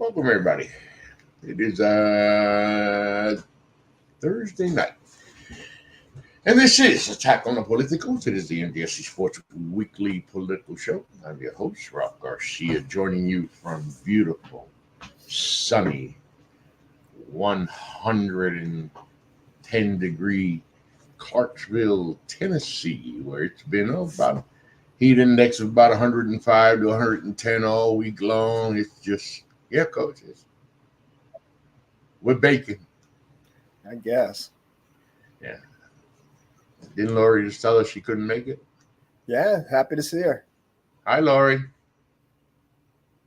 Welcome, everybody. It is Thursday night, and this is Attack on the Politicos. It is the NDSC Sports Weekly Political Show. I'm your host, Ralph Garcia, joining you from beautiful, sunny, 110-degree Clarksville, Tennessee, where it's been about heat index of about 105 to 110 all week long. It's just, yeah, coaches. We're baking. I guess. Yeah. Didn't Lori just tell us she couldn't make it? Yeah, happy to see her. Hi, Lori.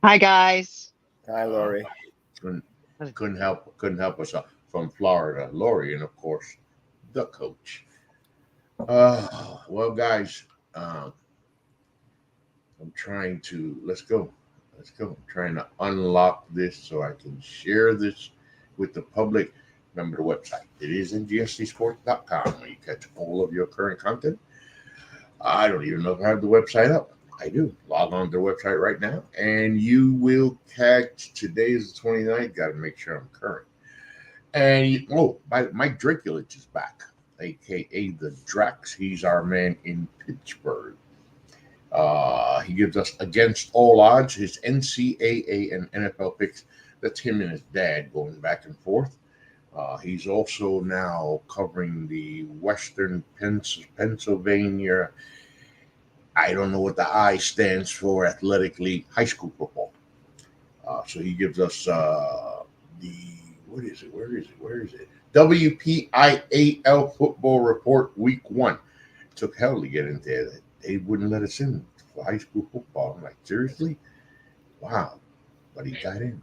Hi guys. Hi, Lori. Couldn't help us out from Florida, Lori, and of course the coach. Well, guys, I'm trying to let's go. I'm trying to unlock this so I can share this with the public. Remember the website. It is ngscsports.com where you catch all of your current content. I don't even know if I have the website up. I do. Log on to the website right now, and you will catch. Today is the 29th. Got to make sure I'm current. And Mike Draculich is back, aka the Drax. He's our man in Pittsburgh. He gives us against all odds his NCAA and NFL picks. That's him and his dad going back and forth. He's also now covering the Western Pennsylvania. I don't know what the I stands for, Athletic League high school football. So he gives us what is it? Where is it? WPIAL football report week 1. It took hell to get in there. They wouldn't let us in for high school football. I'm like, seriously? Wow. But he got in.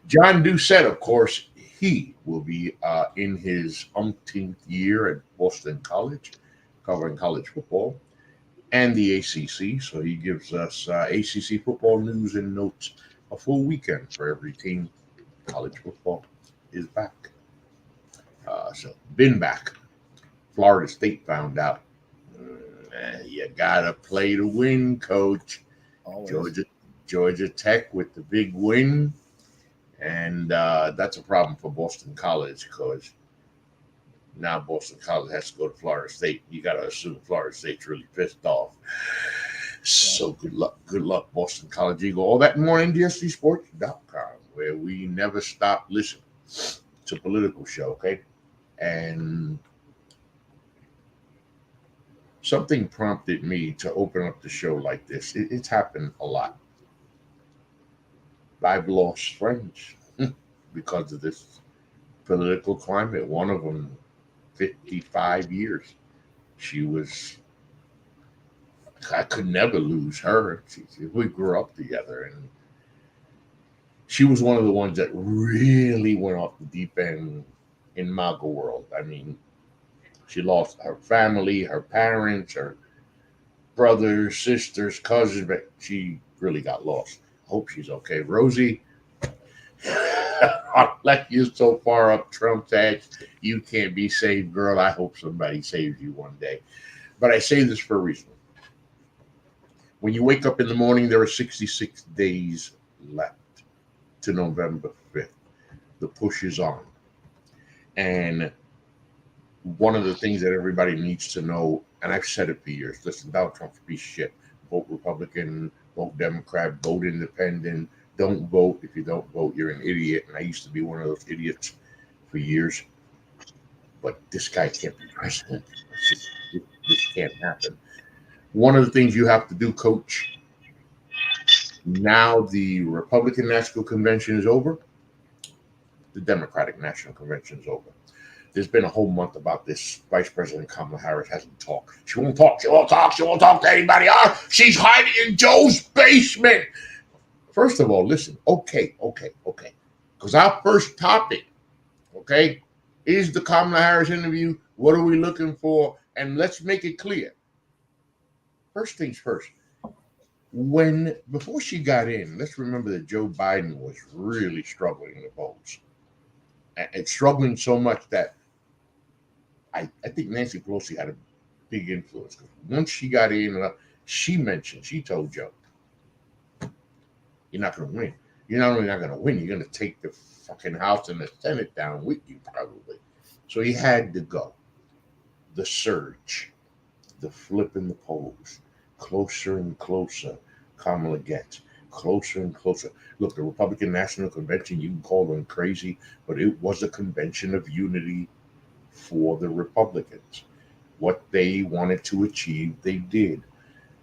John Doucette, of course, he will be in his umpteenth year at Boston College, covering college football and the ACC. So he gives us ACC football news and notes a full weekend for every team. College football is back. So been back. Florida State found out. You gotta play to win, coach. Always. Georgia Tech with the big win. And that's a problem for Boston College because now Boston College has to go to Florida State. You got to assume Florida State's really pissed off. So good luck, Boston College Eagle. All that and more on NDSCsports.com, where we never stop listening to political show, okay? And something prompted me to open up the show like this. It's happened a lot. I've lost friends because of this political climate. One of them, 55 years. I could never lose her. We grew up together, and she was one of the ones that really went off the deep end in MAGA world. I mean, she lost her family, her parents, her brothers, sisters, cousins, but she really got lost. Hope she's okay. Rosie, I left you so far up Trump's ass, you can't be saved, girl. I hope somebody saves you one day. But I say this for a reason. When you wake up in the morning, there are 66 days left to November 5th. The push is on. And one of the things that everybody needs to know, and I've said it for years, listen, Donald Trump's a piece of shit. Vote Republican, vote Democrat, vote Independent. Don't vote. If you don't vote, you're an idiot. And I used to be one of those idiots for years. But this guy can't be president. This can't happen. One of the things you have to do, Coach, now the Republican National Convention is over. The Democratic National Convention is over. There's been a whole month about this. Vice President Kamala Harris hasn't talked. She won't talk to anybody. She's hiding in Joe's basement. First of all, listen. Okay. Because our first topic, okay, is the Kamala Harris interview. What are we looking for? And let's make it clear. First things first. Before she got in, let's remember that Joe Biden was really struggling in the polls. And struggling so much that I think Nancy Pelosi had a big influence. Once she got in, she told Joe, you're not going to win. You're not only not going to win, you're going to take the fucking House and the Senate down with you, probably. So he had to go. The surge, the flip in the polls, closer and closer Kamala gets, closer and closer. Look, the Republican National Convention, you can call them crazy, but it was a convention of unity for the Republicans. What they wanted to achieve, they did.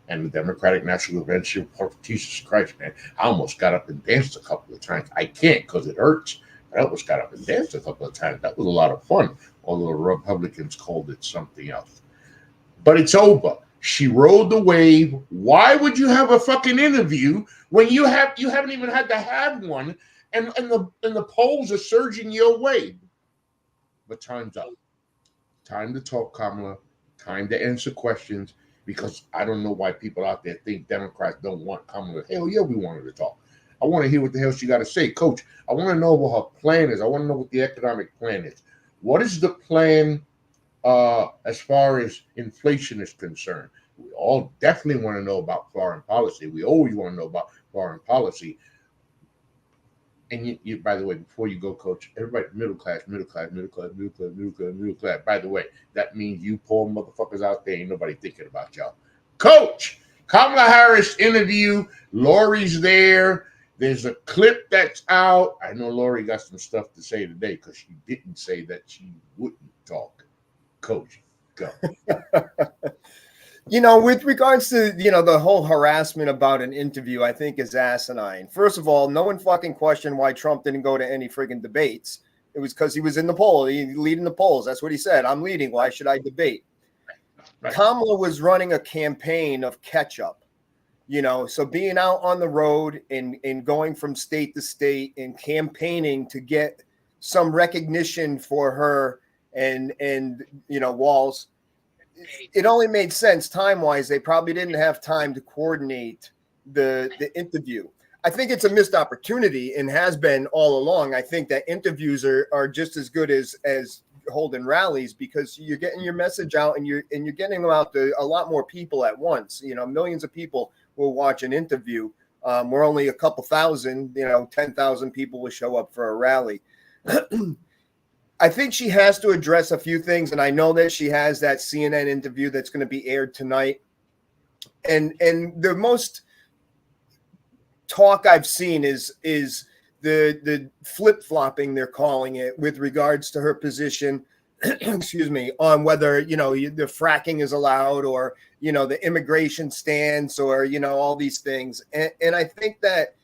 And the Democratic National Convention, Jesus Christ, man, I almost got up and danced a couple of times. I can't because it hurts. But I almost got up and danced a couple of times. That was a lot of fun, although the Republicans called it something else. But it's over. She rode the wave. Why would you have a fucking interview when you haven't even had to have one, and the polls are surging your way? But time's up. Time to talk, Kamala. Time to answer questions. Because I don't know why people out there think Democrats don't want Kamala. Hell yeah, we want her to talk. I want to hear what the hell she got to say. Coach, I want to know what her plan is. I want to know what the economic plan is. What is the plan as far as inflation is concerned? We all definitely want to know about foreign policy. We always want to know about foreign policy. And you, by the way, before you go, Coach, everybody, middle class. By the way, that means you poor motherfuckers out there, ain't nobody thinking about y'all. Coach, Kamala Harris interview. Lori's there. There's a clip that's out. I know Lori got some stuff to say today because she didn't say that she wouldn't talk. Coach, go. With regards to, the whole harassment about an interview, I think is asinine. First of all, no one fucking questioned why Trump didn't go to any friggin' debates. It was because he was in the poll, leading the polls. That's what he said. I'm leading. Why should I debate? Right. Kamala was running a campaign of catch-up, so being out on the road and going from state to state and campaigning to get some recognition for her and Walz. It only made sense time-wise. They probably didn't have time to coordinate the interview. I think it's a missed opportunity and has been all along. I think that interviews are just as good as holding rallies because you're getting your message out and you're getting them out to a lot more people at once. Millions of people will watch an interview. We're only a couple thousand, 10,000 people will show up for a rally. I think she has to address a few things, and I know that she has that CNN interview that's going to be aired tonight. And the most talk I've seen is the flip-flopping, they're calling it, with regards to her position, excuse me, on whether, the fracking is allowed or, the immigration stance or, all these things. And I think that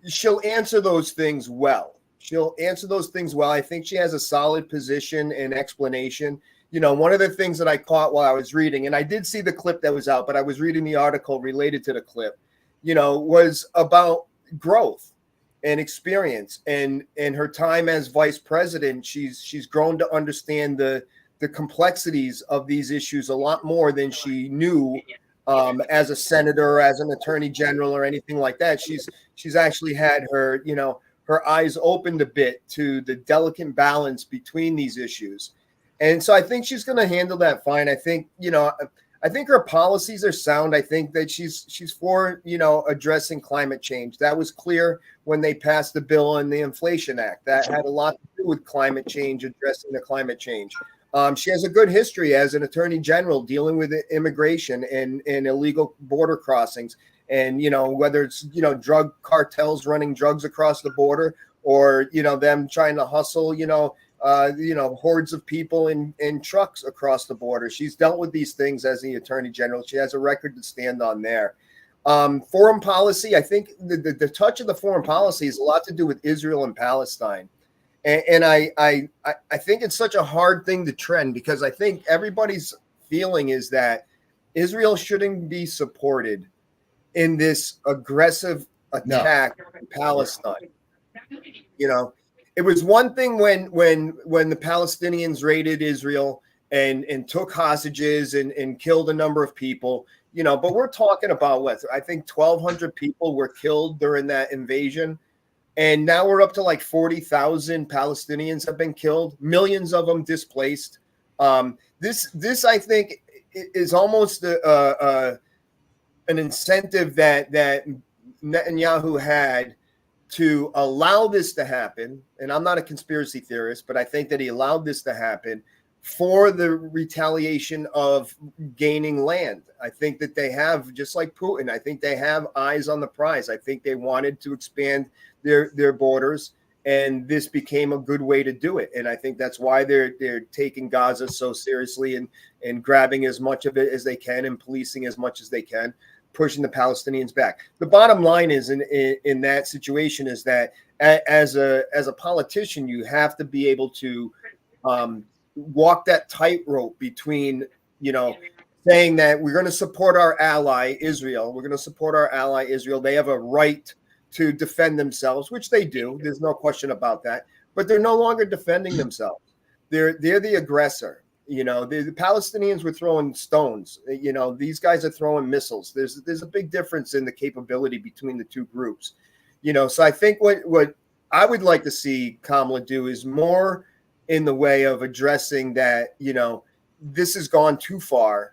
she'll answer those things well. I think she has a solid position and explanation. One of the things that I caught while I was reading, and I did see the clip that was out, but I was reading the article related to the clip, was about growth and experience and her time as vice president. She's grown to understand the complexities of these issues a lot more than she knew as a senator, as an attorney general, or anything like that. She's actually had her, her eyes opened a bit to the delicate balance between these issues. And so I think she's going to handle that fine. I think, I think her policies are sound. I think that she's for, addressing climate change. That was clear when they passed the bill in the Inflation Act. That had a lot to do with climate change, addressing the climate change. She has a good history as an attorney general dealing with immigration and illegal border crossings. And, whether it's, drug cartels running drugs across the border or, them trying to hustle, hordes of people in trucks across the border. She's dealt with these things as the attorney general. She has a record to stand on there. Foreign policy, I think the touch of the foreign policy has a lot to do with Israel and Palestine. And I think it's such a hard thing to trend because I think everybody's feeling is that Israel shouldn't be supported in this aggressive attack in Palestine. It was one thing when the Palestinians raided Israel and took hostages and killed a number of people, but we're talking about what I think 1,200 people were killed during that invasion. And now we're up to like 40,000 Palestinians have been killed, millions of them displaced. This I think is almost an incentive that Netanyahu had to allow this to happen, and I'm not a conspiracy theorist, but I think that he allowed this to happen for the retaliation of gaining land. I think that they have, just like Putin, I think they have eyes on the prize. I think they wanted to expand their borders, and this became a good way to do it. And I think that's why they're taking Gaza so seriously and grabbing as much of it as they can and policing as much as they can, pushing the Palestinians back. The bottom line is in that situation is that as a politician, you have to be able to walk that tightrope between, saying that we're going to support our ally Israel. We're going to support our ally Israel. They have a right to defend themselves, which they do. There's no question about that. But they're no longer defending themselves. They're the aggressor. The Palestinians were throwing stones. These guys are throwing missiles. There's a big difference in the capability between the two groups. So I think what I would like to see Kamala do is more in the way of addressing that, this has gone too far.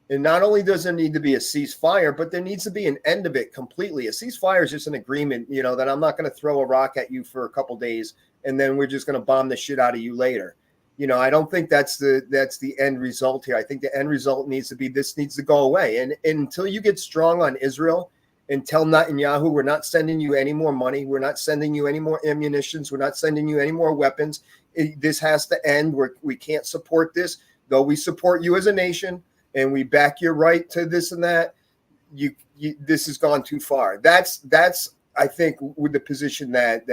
And not only does there need to be a ceasefire, but there needs to be an end of it completely. A ceasefire is just an agreement, that I'm not going to throw a rock at you for a couple days and then we're just going to bomb the shit out of you later. I don't think that's the end result here. I think the end result needs to be this needs to go away. And until you get strong on Israel and tell Netanyahu, we're not sending you any more money. We're not sending you any more ammunitions. We're not sending you any more weapons. This has to end. We can't support this, though we support you as a nation and we back your right to this and that. This has gone too far. That's I think with the position that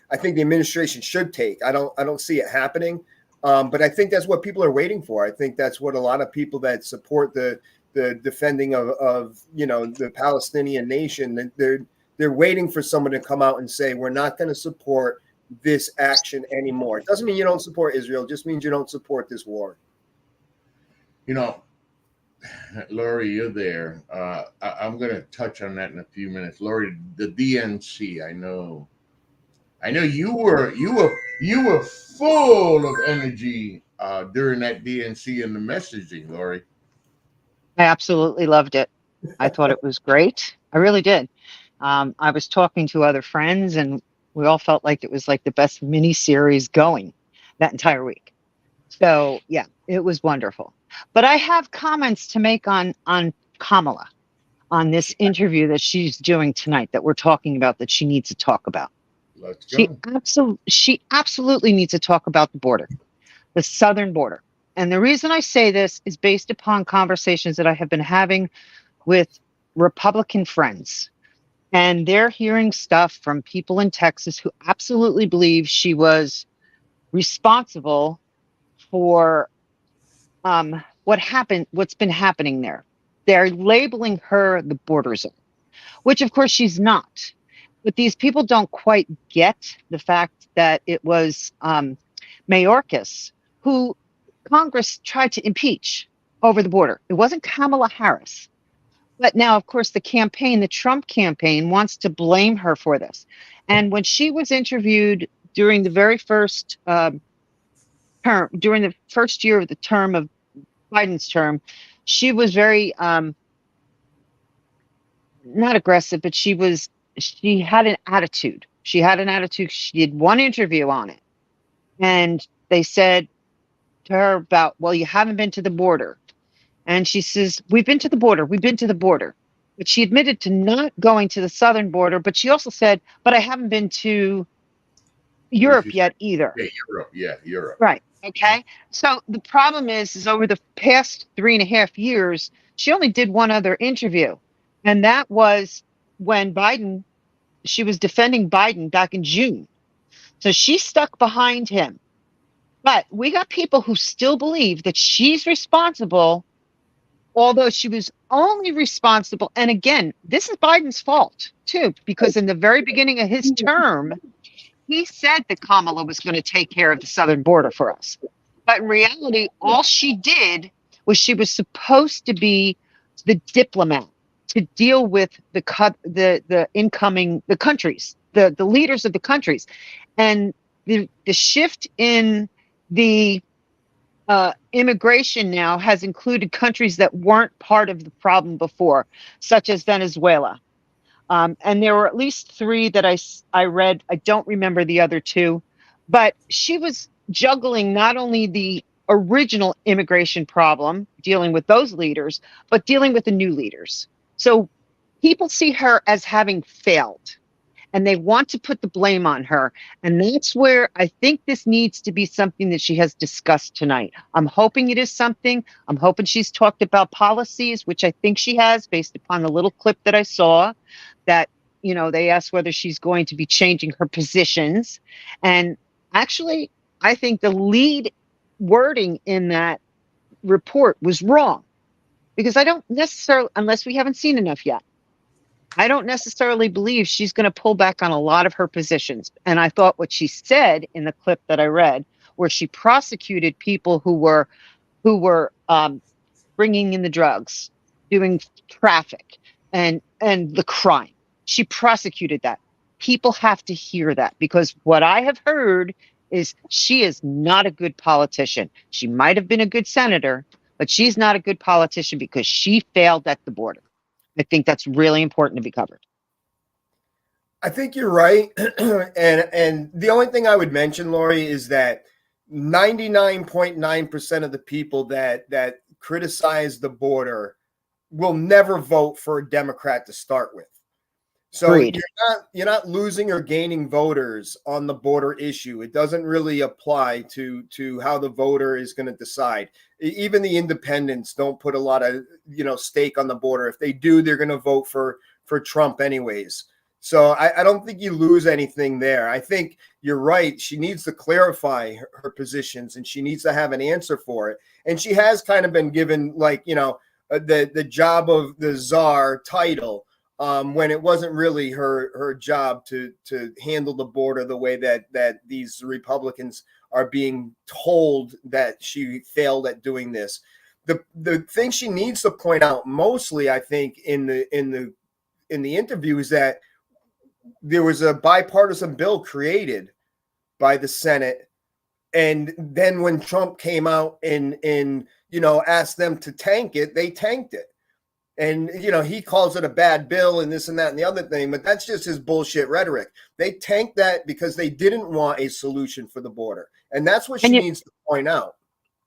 I think the administration should take. I don't see it happening, but I think that's what people are waiting for. I think that's what a lot of people that support the defending of the Palestinian nation, they're waiting for someone to come out and say we're not going to support this action anymore. It doesn't mean you don't support Israel. It just means you don't support this war. Lori, you're there. I'm going to touch on that in a few minutes. Lori, the DNC. I know you were full of energy during that DNC and the messaging, Lori. I absolutely loved it. I thought it was great. I really did. I was talking to other friends and we all felt like it was like the best mini series going that entire week. So yeah, it was wonderful. But I have comments to make on Kamala, on this interview that she's doing tonight that we're talking about, that she needs to talk about. Let's go. She absolutely needs to talk about the border, the southern border. And the reason I say this is based upon conversations that I have been having with Republican friends. And they're hearing stuff from people in Texas who absolutely believe she was responsible for what's been happening there. They're labeling her the border zone, which of course she's not. But these people don't quite get the fact that it was Mayorkas who Congress tried to impeach over the border. It wasn't Kamala Harris. But now, of course, the Trump campaign wants to blame her for this. And when she was interviewed during the very first term, during the first year of the term of Biden's term, she was very not aggressive, but she had an attitude. She did one interview on it. And they said to her about, well, you haven't been to the border. And she says, we've been to the border. But she admitted to not going to the southern border. But she also said, but I haven't been to Europe yet either. Yeah, Europe. Right. Okay. So the problem is over the past 3.5 years, she only did one other interview. And that was when she was defending Biden back in June. So she stuck behind him. But we got people who still believe that she's responsible, although she was only responsible. And again, this is Biden's fault, too, because in the very beginning of his term, he said that Kamala was going to take care of the southern border for us. But in reality, all she did was she was supposed to be the diplomat to deal with the countries, the leaders of the countries. And the shift in the immigration now has included countries that weren't part of the problem before, such as Venezuela, And there were at least 3 that I read. I don't remember the other 2, but she was juggling not only the original immigration problem, dealing with those leaders, but dealing with the new leaders. So people see her as having failed, and they want to put the blame on her. And that's where I think this needs to be something that she has discussed tonight. I'm hoping it is something. I'm hoping she's talked about policies, which I think she has, based upon the little clip that I saw, that, they asked whether she's going to be changing her positions. And actually, I think the lead wording in that report was wrong, because I don't necessarily, unless we haven't seen enough yet, I don't necessarily believe she's going to pull back on a lot of her positions. And I thought what she said in the clip that I read, where she prosecuted people who were bringing in the drugs, doing traffic, and the crime. She prosecuted that. People have to hear that, because what I have heard is she is not a good politician. She might have been a good senator, but she's not a good politician because she failed at the border. I think that's really important to be covered. I think you're right. and the only thing I would mention, Lori, is that 99.9% of the people that criticize the border will never vote for a Democrat to start with. So Agreed. you're not losing or gaining voters on the border issue. It doesn't really apply to how the voter is going to decide. Even the independents don't put a lot of stake on the border. If they do, they're going to vote for Trump anyways. So I don't think you lose anything there. I think you're right. She needs to clarify her positions, and she needs to have an answer for it. And she has kind of been given the job of the czar title, when it wasn't really her job to handle the border the way that these Republicans are being told that she failed at doing this. The thing she needs to point out mostly, I think, in the interview is that there was a bipartisan bill created by the Senate, and then when Trump came out and asked them to tank it, they tanked it. And, he calls it a bad bill and this and that and the other thing, but that's just his bullshit rhetoric. They tanked that because they didn't want a solution for the border. And that's what she needs to point out.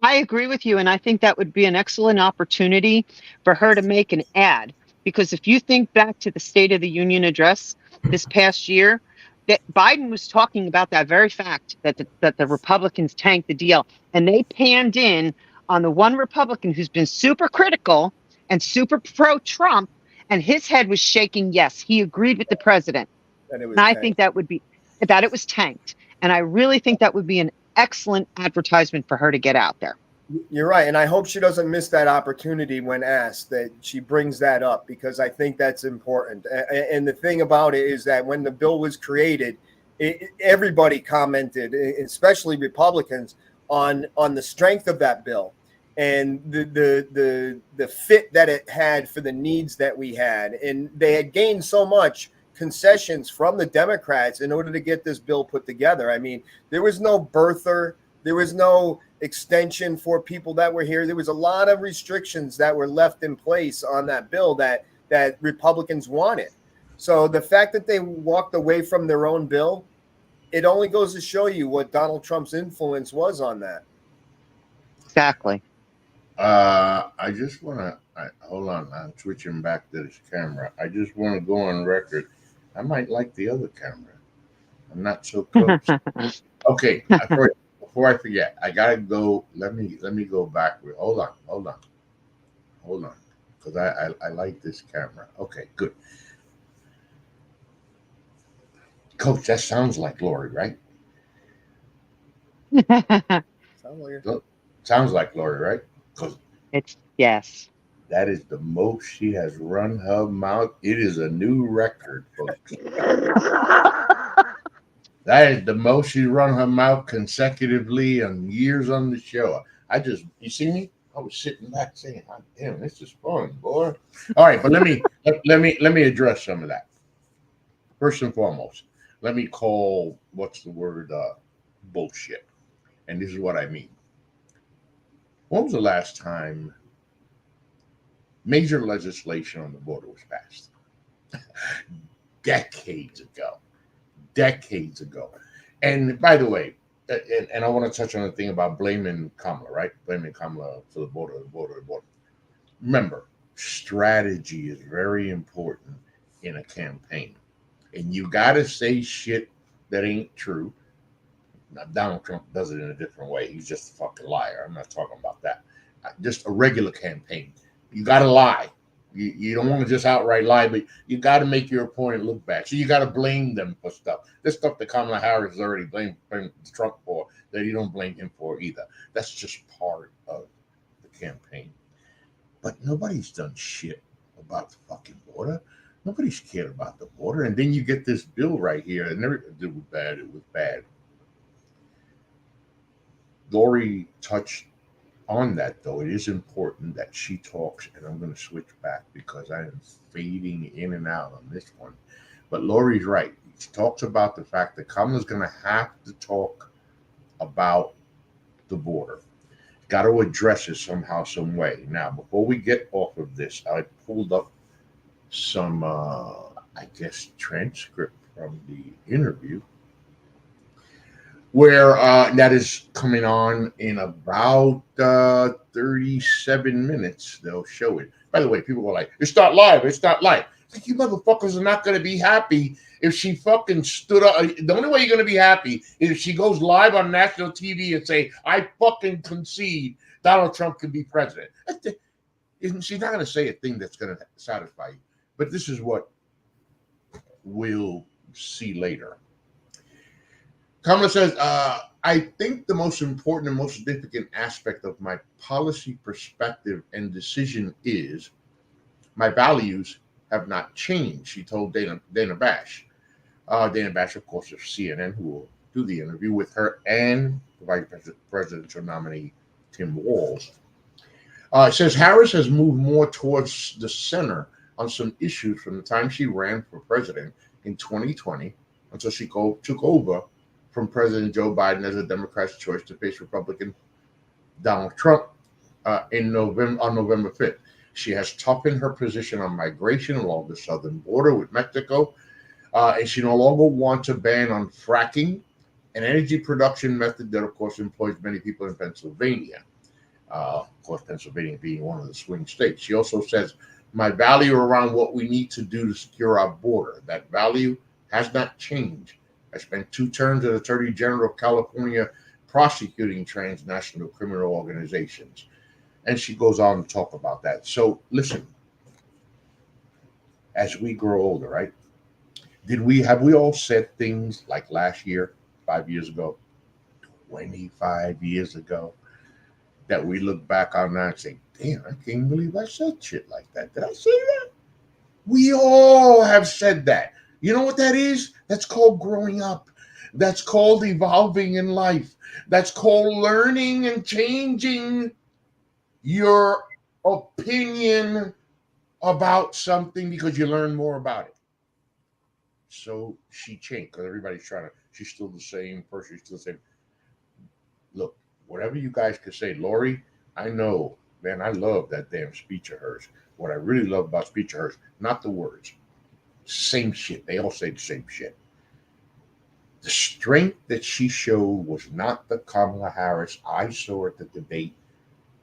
I agree with you. And I think that would be an excellent opportunity for her to make an ad. Because if you think back to the State of the Union address this past year, that Biden was talking about that very fact, that the Republicans tanked the deal. And they panned in on the one Republican who's been super critical and super pro-Trump, and his head was shaking. Yes, he agreed with the president. And I think that it was tanked. And I really think that would be an excellent advertisement for her to get out there. You're right. And I hope she doesn't miss that opportunity when asked, that she brings that up, because I think that's important. And the thing about it is that when the bill was created, everybody commented, especially Republicans, on the strength of that bill and the fit that it had for the needs that we had. And they had gained so much concessions from the Democrats in order to get this bill put together. I mean, there was no birther, there was no extension for people that were here. There was a lot of restrictions that were left in place on that bill that Republicans wanted. So the fact that they walked away from their own bill, it only goes to show you what Donald Trump's influence was on that. Exactly. I just want to hold on. I'm switching back to this camera. I just want to go on record. I might like the other camera. I'm not so close. Okay. Before I forget, I gotta go. Let me go back. Hold on. Because I like this camera. Okay, good. Coach, that sounds like Lori, right? Sounds like Lori, right? Because yes. That is the most she has run her mouth. It is a new record, folks. That is the most she's run her mouth consecutively in years on the show. You see me? I was sitting back saying, "Oh, damn, this is fun, boy." All right, but let me address some of that. First and foremost, let me call bullshit, and this is what I mean. When was the last time major legislation on the border was passed? decades ago. Decades ago. And by the way, and I want to touch on the thing about blaming Kamala, right? Blaming Kamala for the border. Remember, strategy is very important in a campaign. And you got to say shit that ain't true. Now, Donald Trump does it in a different way. He's just a fucking liar. I'm not talking about that. Just a regular campaign. You got to lie. You don't want to just outright lie, but you got to make your opponent look bad. So you got to blame them for stuff. This stuff that Kamala Harris has already blamed Trump for, that you don't blame him for either. That's just part of the campaign. But nobody's done shit about the fucking border. Nobody's cared about the border. And then you get this bill right here, and it was bad. It was bad. Lori touched on that, though. It is important that she talks, and I'm going to switch back because I am fading in and out on this one. But Lori's right. She talks about the fact that Kamala's going to have to talk about the border. Got to address it somehow, some way. Now, before we get off of this, I pulled up some, transcript from the interview, where that is coming on in about 37 minutes. They'll show it. By the way, people were like, it's not live. It's not live. Like, you motherfuckers are not going to be happy if she fucking stood up. The only way you're going to be happy is if she goes live on national TV and say, I fucking concede Donald Trump can be president. She's not going to say a thing that's going to satisfy you. But this is what we'll see later. Kamala says, I think the most important and most significant aspect of my policy perspective and decision is my values have not changed, she told Dana Bash. Dana Bash, of course, of CNN, who will do the interview with her and the vice presidential nominee, Tim Walz. It says Harris has moved more towards the center on some issues from the time she ran for president in 2020 until she took over from President Joe Biden as a Democrat's choice to face Republican Donald Trump on November 5th. She has toughened her position on migration along the southern border with Mexico, and she no longer wants a ban on fracking, an energy production method that, of course, employs many people in Pennsylvania. Of course, Pennsylvania being one of the swing states. She also says, my value around what we need to do to secure our border, that value has not changed. I spent 2 terms as Attorney General of California prosecuting transnational criminal organizations. And she goes on to talk about that. So listen, as we grow older, right? Have we all said things like last year, 5 years ago, 25 years ago, that we look back on now and say, damn, I can't believe I said shit like that. Did I say that? We all have said that. You know what that is? That's called growing up. That's called evolving in life. That's called learning and changing your opinion about something because you learn more about it. So she changed because she's still the same person. She's still the same. Look, whatever you guys could say, Lori, I know, man, I love that damn speech of hers. What I really love about speech of hers, not the words. Same shit. They all say the same shit. The strength that she showed was not the Kamala Harris I saw at the debate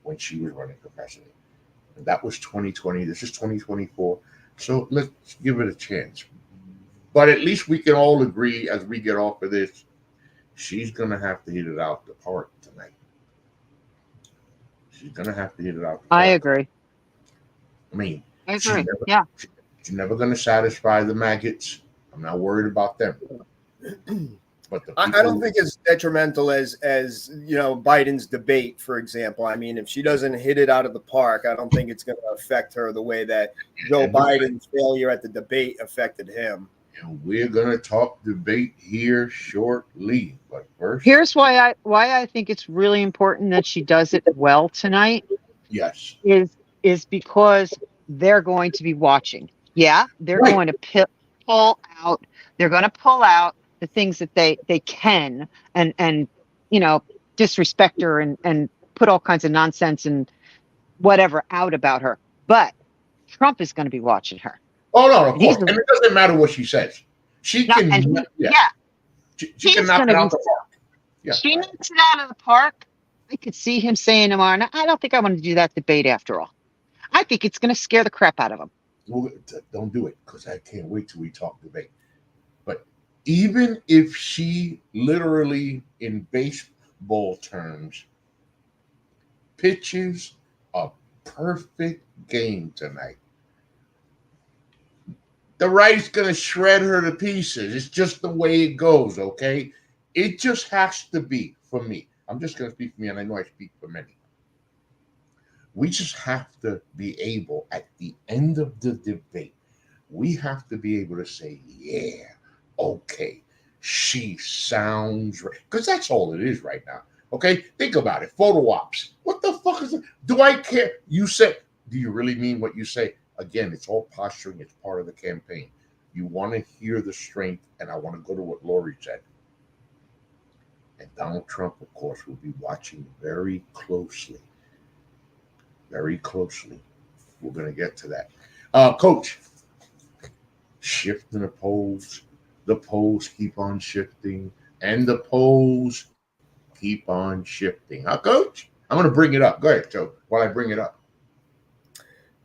when she was running for president. And that was 2020. This is 2024. So let's give it a chance. But at least we can all agree as we get off of this, she's going to have to hit it out the park tonight. She's going to have to hit it out the park. I agree. I mean, I agree. She's never going to satisfy the maggots. I'm not worried about them. But I don't think it's detrimental as Biden's debate, for example. I mean, if she doesn't hit it out of the park, I don't think it's going to affect her the way that Joe Biden's failure at the debate affected him. And we're going to talk debate here shortly. But first, here's why I think it's really important that she does it well tonight. Yes, is because they're going to be watching. Yeah, they're going to pull out. They're going to pull out the things that they can and disrespect her and put all kinds of nonsense and whatever out about her. But Trump is going to be watching her. Oh no, of He's course, and it doesn't matter what she says. She not, can, and yeah, yeah, she can he's knock going it to be. out the park. Yeah, She knocks it out of the park. I could see him saying tomorrow, "No, I don't think I want to do that debate after all. I think it's going to scare the crap out of him." well, don't do it because I can't wait till we talk debate. But even if she literally, in baseball terms, pitches a perfect game tonight, the right's gonna shred her to pieces. It's just the way it goes, okay? It just has to be for me. I'm just gonna speak for me, and I know I speak for many. We just have to be able, at the end of the debate, we have to be able to say, yeah, okay, she sounds right. Because that's all it is right now. Okay? Think about it. Photo ops. What the fuck is it? Do I care? You said, do you really mean what you say? Again, it's all posturing, it's part of the campaign. You want to hear the strength, and I want to go to what Lori said. And Donald Trump, of course, will be watching very closely. Very closely. We're going to get to that. Coach, shifting the polls keep on shifting, and the polls keep on shifting. Huh, Coach? I'm going to bring it up. Go ahead, Joe, while I bring it up.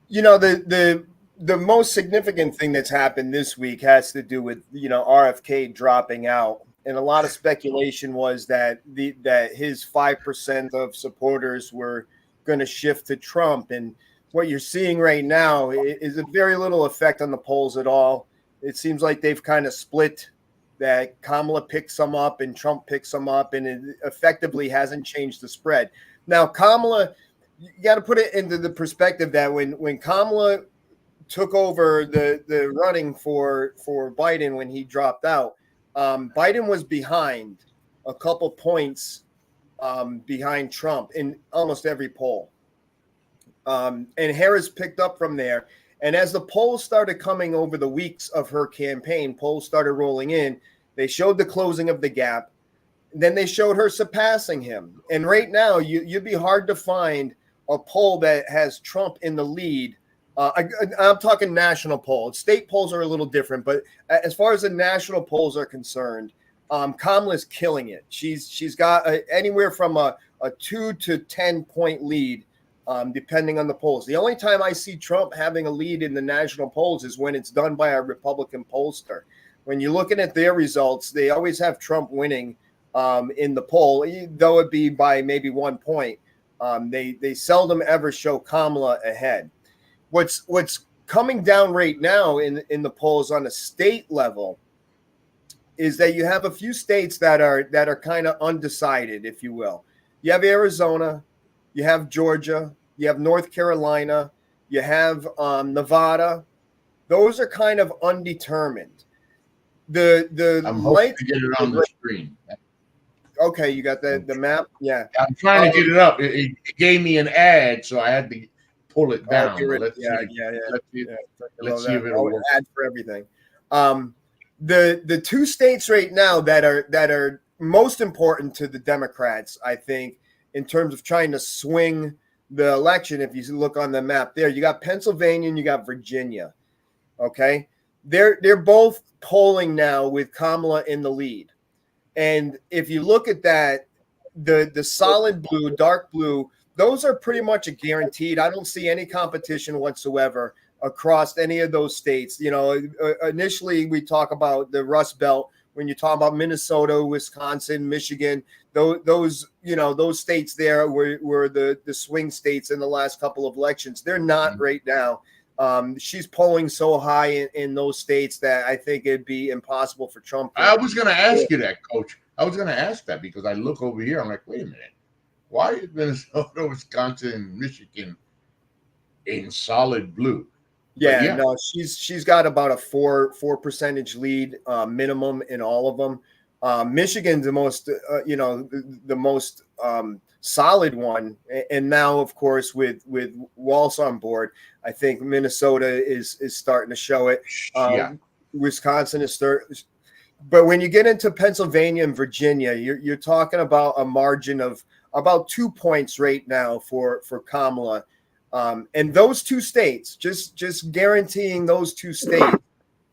You know, the most significant thing that's happened this week has to do with, you know, RFK dropping out. And a lot of speculation was that his 5% of supporters were going to shift to Trump. And what you're seeing right now is a very little effect on the polls at all. It seems like they've kind of split, that Kamala picks some up and Trump picks some up, and it effectively hasn't changed the spread. Now, Kamala, you got to put it into the perspective that when Kamala took over the running for Biden when he dropped out, Biden was behind a couple points behind Trump in almost every poll. And Harris picked up from there. And as the polls started coming over the weeks of her campaign, polls started rolling in. They showed the closing of the gap. Then they showed her surpassing him. And right now, you'd be hard to find a poll that has Trump in the lead. I'm talking national polls. State polls are a little different, but as far as the national polls are concerned, Kamala's killing it. She's got anywhere from a 2 to 10 point lead, depending on the polls. The only time I see Trump having a lead in the national polls is when it's done by a Republican pollster. When you're looking at their results, they always have Trump winning in the poll, though it be by maybe 1 point. They seldom ever show Kamala ahead. What's coming down right now in the polls on a state level is that you have a few states that are kind of undecided, if you will. You have Arizona, you have Georgia, you have North Carolina, you have Nevada. Those are kind of undetermined. I'm hoping to get it on the screen. Okay, you got the map? Yeah. I'm trying to get it up. It gave me an ad, so I had to pull it down. Let's see if it'll work. Ad for everything. The two states right now that are most important to the Democrats, I think, in terms of trying to swing the election, if you look on the map there, you got Pennsylvania and you got Virginia. Okay, they're both polling now with Kamala in the lead. And if you look at that, the solid blue, dark blue, those are pretty much a guaranteed. I don't see any competition whatsoever across any of those states. You know, initially we talk about the Rust Belt. When you talk about Minnesota, Wisconsin, Michigan, those states there were the swing states in the last couple of elections. They're not right now. She's polling so high in those states that I think it'd be impossible for Trump. I was going to ask you that, Coach. I was going to ask that because I look over here. I'm like, wait a minute. Why is Minnesota, Wisconsin, and Michigan in solid blue? Yeah, no, she's got about a 4 percentage lead minimum in all of them. Michigan's the most, the most solid one, and now of course with Walz on board, I think Minnesota is starting to show it. Wisconsin is but when you get into Pennsylvania and Virginia, you're talking about a margin of about 2 points right now for Kamala. And those two states, just guaranteeing those two states,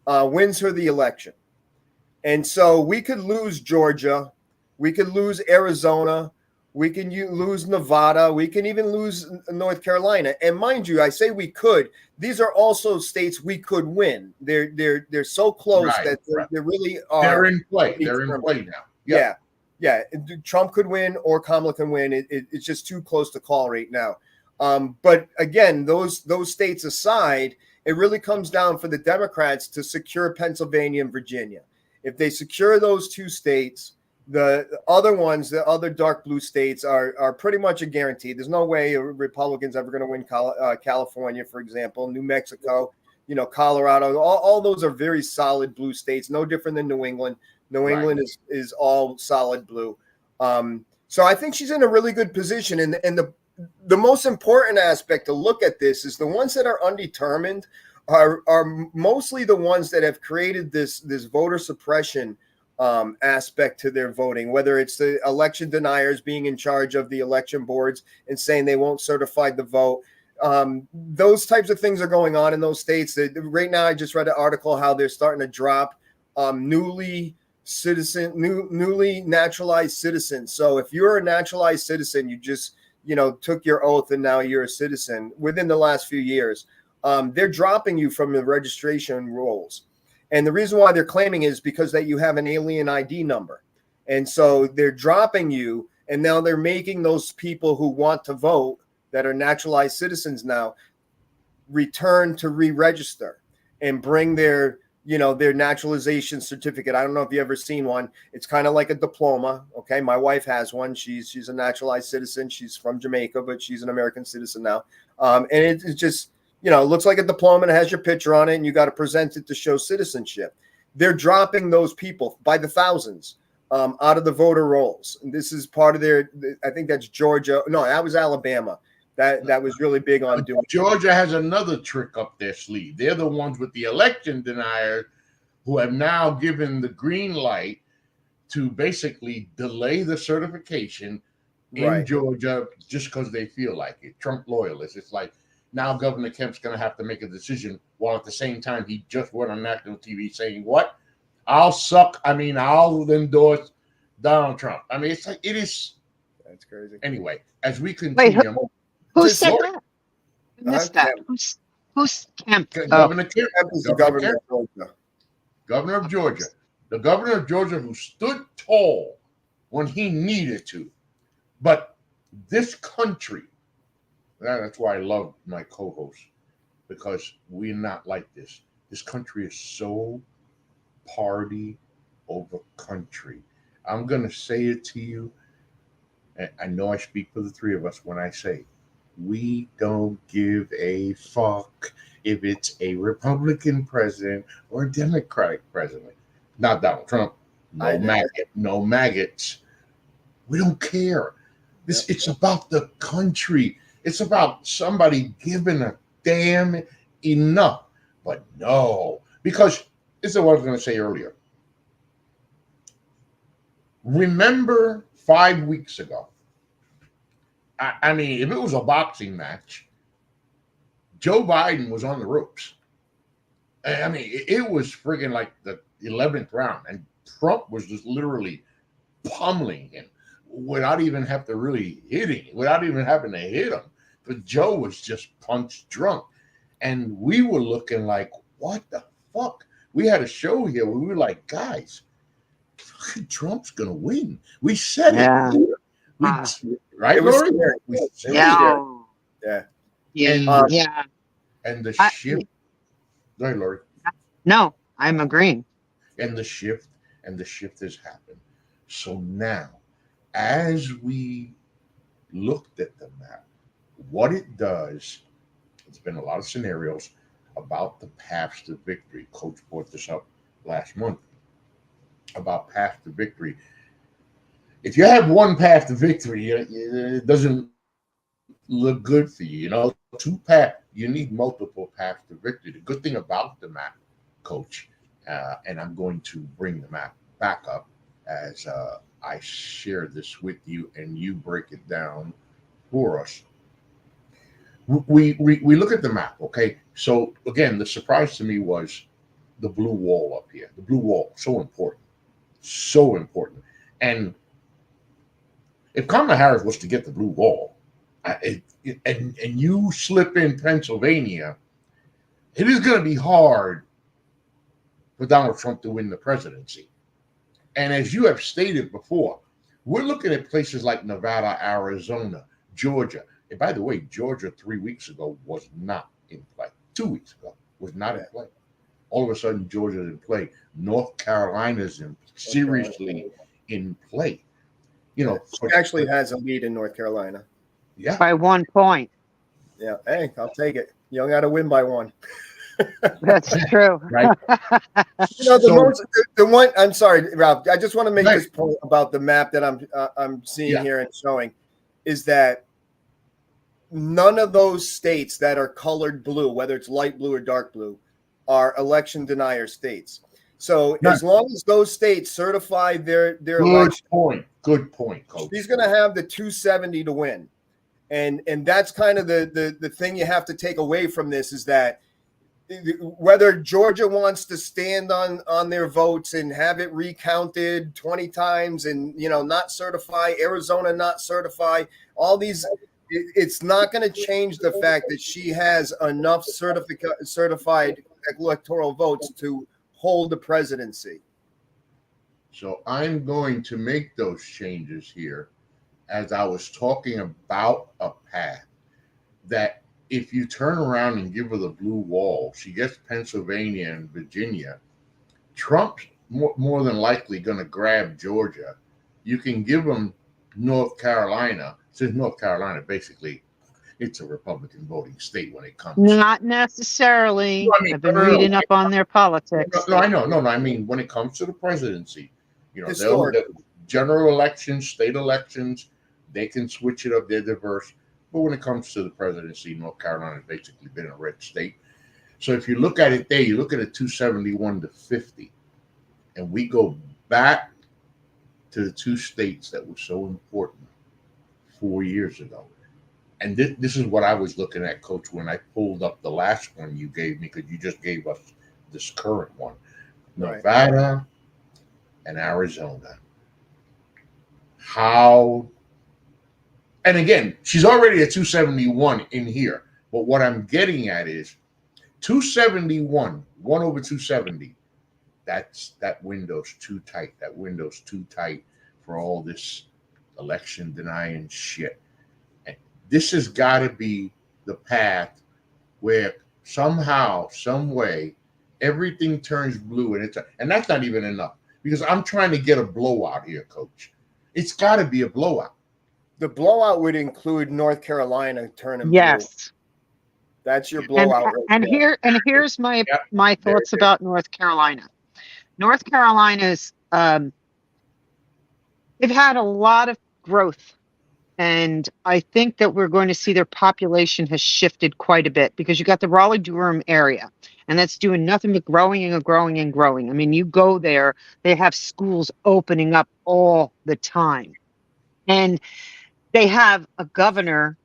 wins her the election. And so we could lose Georgia, we could lose Arizona, we can lose Nevada, we can even lose North Carolina. And mind you, I say we could. These are also states we could win. They're so close that they really are. They're in play. They're in play now. Yeah. Trump could win or Kamala can win. It's just too close to call right now. But again, those states aside, it really comes down for the Democrats to secure Pennsylvania and Virginia. If they secure those two states, the other ones, the other dark blue states are pretty much a guarantee. There's no way a Republican's ever going to win California, for example, New Mexico, Colorado. All those are very solid blue states, no different than New England. New England is all solid blue. So I think she's in a really good position. And the most important aspect to look at this is the ones that are undetermined are mostly the ones that have created this voter suppression aspect to their voting, whether it's the election deniers being in charge of the election boards and saying they won't certify the vote. Those types of things are going on in those states. Right now, I just read an article how they're starting to drop newly naturalized citizens. So if you're a naturalized citizen, you just took your oath and now you're a citizen within the last few years, they're dropping you from the registration rolls. And the reason why they're claiming is because that you have an alien ID number. And so they're dropping you, and now they're making those people who want to vote that are naturalized citizens now return to re-register and bring their naturalization certificate. I don't know if you've ever seen one. It's kind of like a diploma. Okay. My wife has one. She's a naturalized citizen. She's from Jamaica, but she's an American citizen now. And it's just, it looks like a diploma and it has your picture on it, and you got to present it to show citizenship. They're dropping those people by the thousands out of the voter rolls. And this is part of I think that's Georgia. No, that was Alabama. That was really big on doing. Georgia has another trick up their sleeve. They're the ones with the election deniers who have now given the green light to basically delay the certification in Georgia just because they feel like it. Trump loyalists. It's like now Governor Kemp's going to have to make a decision while at the same time he just went on national TV saying, what? I'll endorse Donald Trump. I mean, it's like, it is. That's crazy. Anyway, as we continue. Who said that? I missed that. Who's Kemp? Governor Kemp. Kemp is the governor of Georgia. Governor of Georgia. The governor of Georgia who stood tall when he needed to. But this country, that's why I love my co-host, because we're not like this. This country is so party over country. I'm going to say it to you. And I know I speak for the three of us when I say we don't give a fuck if it's a Republican president or a Democratic president. Not Donald Trump. No maggots. We don't care. It's about the country. It's about somebody giving a damn enough. But no, because this is what I was going to say earlier. Remember 5 weeks ago, I mean, if it was a boxing match, Joe Biden was on the ropes. I mean, it was friggin' like the 11th round, and Trump was just literally pummeling him without even having to hit him. But Joe was just punch drunk. And we were looking like, what the fuck? We had a show here where we were like, guys, fucking Trump's going to win. We said it. Right, Lori? And the shift. Go ahead, Lori. No, I'm agreeing. And the shift has happened. So now, as we looked at the map, what it does, it's been a lot of scenarios about the paths to victory. Coach brought this up last month about path to victory. If you have one path to victory, it doesn't look good for you. Two paths, you need multiple paths to victory. The good thing about the map, Coach, and I'm going to bring the map back up as I share this with you and you break it down for us. we look at the map, okay? So again, the surprise to me was the blue wall up here. The blue wall, so important, so important. And if Kamala Harris was to get the blue wall, and you slip in Pennsylvania, it is going to be hard for Donald Trump to win the presidency. And as you have stated before, we're looking at places like Nevada, Arizona, Georgia. And by the way, Georgia 3 weeks ago was not in play. 2 weeks ago was not in play. All of a sudden, Georgia's in play. North Carolina's seriously in play. You know, she actually has a lead in North Carolina. Yeah, by 1 point. Yeah, hey, I'll take it. You don't got to win by one. That's true. right. You know, the one. I'm sorry, Ralph. I just want to make this point about the map that I'm seeing here and showing, is that none of those states that are colored blue, whether it's light blue or dark blue, are election denier states. So as long as those states certify their election, good point, Coach. She's going to have the 270 to win, and that's kind of the thing you have to take away from this, is that whether Georgia wants to stand on their votes and have it recounted 20 times and, you know, not certify, Arizona not certify, all these, it's not going to change the fact that she has enough certified electoral votes to hold the presidency. So I'm going to make those changes here, as I was talking about a path that if you turn around and give her the blue wall, she gets Pennsylvania and Virginia. Trump's more than likely going to grab Georgia. You can give him North Carolina, since North Carolina basically it's a Republican voting state when it comes. Not necessarily. No, I mean, I've been reading up on their politics. No, I know. No, I mean, when it comes to the presidency, you know, the general elections, state elections, they can switch it up. They're diverse. But when it comes to the presidency, North Carolina has basically been a red state. So if you look at it there, you look at it 271 to 50, and we go back to the two states that were so important 4 years ago. And this is what I was looking at, Coach, when I pulled up the last one you gave me, because you just gave us this current one. Nevada and Arizona. How? And again, she's already at 271 in here. But what I'm getting at is 271, 1 over 270. That window's too tight. That window's too tight for all this election denying shit. And this has got to be the path where somehow, some way, everything turns blue, and that's not even enough, because I'm trying to get a blowout here, Coach. It's got to be a blowout. The blowout would include North Carolina turning blue. Yes. That's your blowout. Here's my thoughts about North Carolina. North Carolina's they've had a lot of growth, and I think that we're going to see their population has shifted quite a bit, because you got the Raleigh-Durham area, and that's doing nothing but growing and growing and growing. I mean, you go there, they have schools opening up all the time, and they have a governor,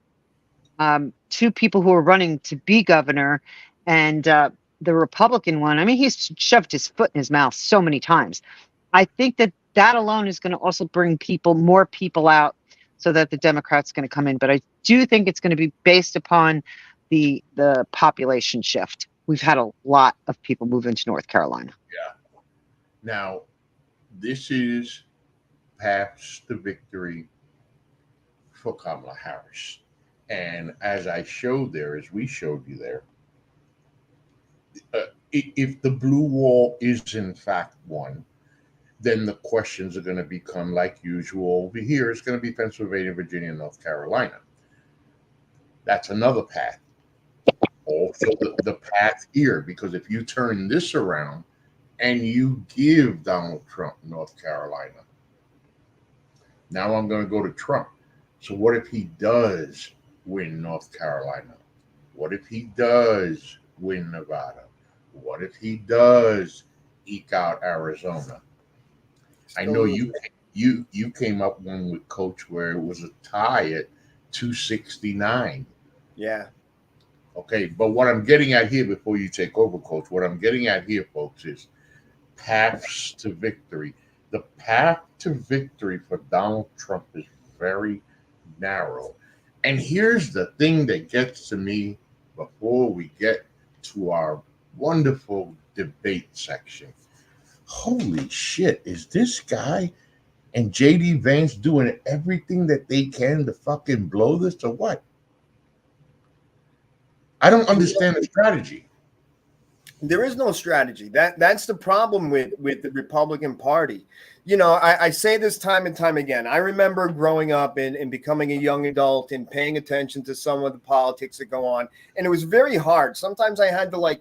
two people who are running to be governor, and the Republican one, I mean, he's shoved his foot in his mouth so many times. I think that alone is going to also bring more people out, so that the Democrats are going to come in. But I do think it's going to be based upon the population shift. We've had a lot of people move into North Carolina. Yeah. Now, this is paths to victory for Kamala Harris. And as I showed there, as we showed you there, if the blue wall is in fact won, then the questions are going to become, like usual over here, it's going to be Pennsylvania, Virginia, North Carolina. That's another path. Also the path here, because if you turn this around and you give Donald Trump North Carolina, now I'm going to go to Trump. So what if he does win North Carolina? What if he does win Nevada? What if he does eke out Arizona? I know you came up one with Coach where it was a tie at 269. Yeah. Okay, but what I'm getting at here before you take over, Coach, what I'm getting at here, folks, is paths to victory. The path to victory for Donald Trump is very narrow. And here's the thing that gets to me before we get to our wonderful debate section. Holy shit, is this guy and JD Vance doing everything that they can to fucking blow this or what? I don't understand the strategy. There is no strategy. That's the problem with the Republican Party. You know, I say this time and time again. I remember growing up and becoming a young adult and paying attention to some of the politics that go on, and it was very hard. Sometimes I had to like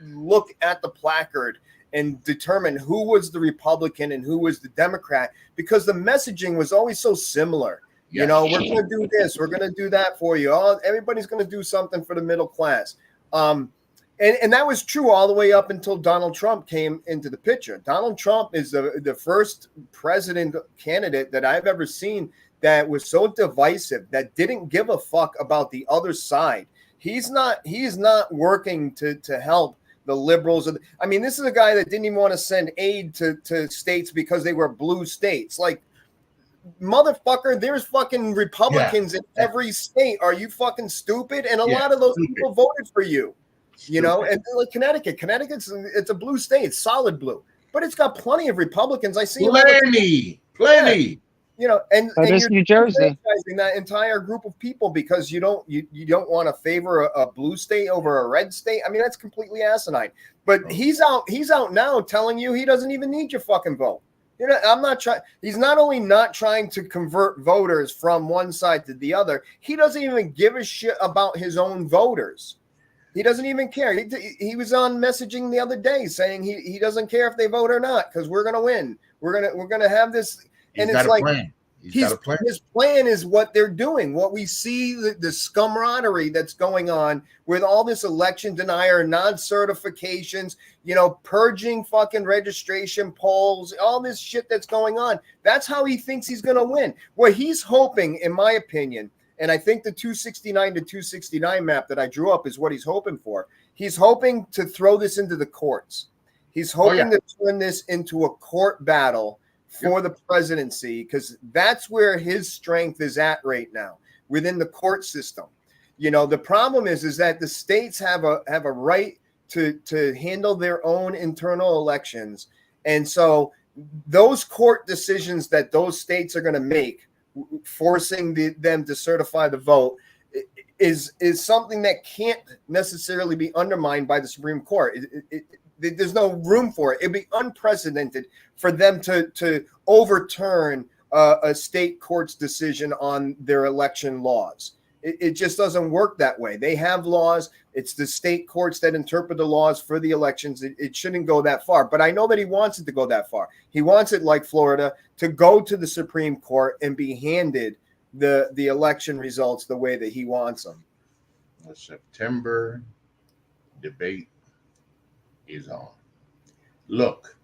look at the placard and determine who was the Republican and who was the Democrat, because the messaging was always so similar. Yes. You know, we're going to do this, we're going to do that for you. Everybody's going to do something for the middle class. And that was true all the way up until Donald Trump came into the picture. Donald Trump is the first president candidate that I've ever seen that was so divisive, that didn't give a fuck about the other side. He is not working to help the liberals. I mean, this is a guy that didn't even want to send aid to states because they were blue states. Like, motherfucker, there's fucking Republicans in every state. Are you fucking stupid? And a lot of those people voted for you. You know, and like Connecticut's it's a blue state, it's solid blue, but it's got plenty of Republicans. I see plenty. Yeah, you know, and you're New Jersey, that entire group of people because you don't want to favor a blue state over a red state. I mean, that's completely asinine. But he's out now telling you he doesn't even need your fucking vote. You know, I'm not trying. He's not only not trying to convert voters from one side to the other, he doesn't even give a shit about his own voters. He doesn't even care. He was on messaging the other day saying he doesn't care if they vote or not because we're gonna win. We're gonna have this, and it's like his plan is what they're doing. What we see the scumradery that's going on with all this election denier, non-certifications, you know, purging fucking registration polls, all this shit that's going on. That's how he thinks he's gonna win. What he's hoping, in my opinion. And I think the 269 to 269 map that I drew up is what he's hoping for. He's hoping to throw this into the courts. He's hoping to turn this into a court battle for the presidency, because that's where his strength is at right now, within the court system. You know, the problem is that the states have a right to handle their own internal elections. And so those court decisions that those states are going to make, forcing them to certify the vote, is something that can't necessarily be undermined by the Supreme Court. There's no room for it. It'd be unprecedented for them to overturn a state court's decision on their election laws. It just doesn't work that way. They have laws. It's the state courts that interpret the laws for the elections. It shouldn't go that far. But I know that he wants it to go that far. He wants it, like Florida, to go to the Supreme Court and be handed the election results the way that he wants them. The September debate is on. Look,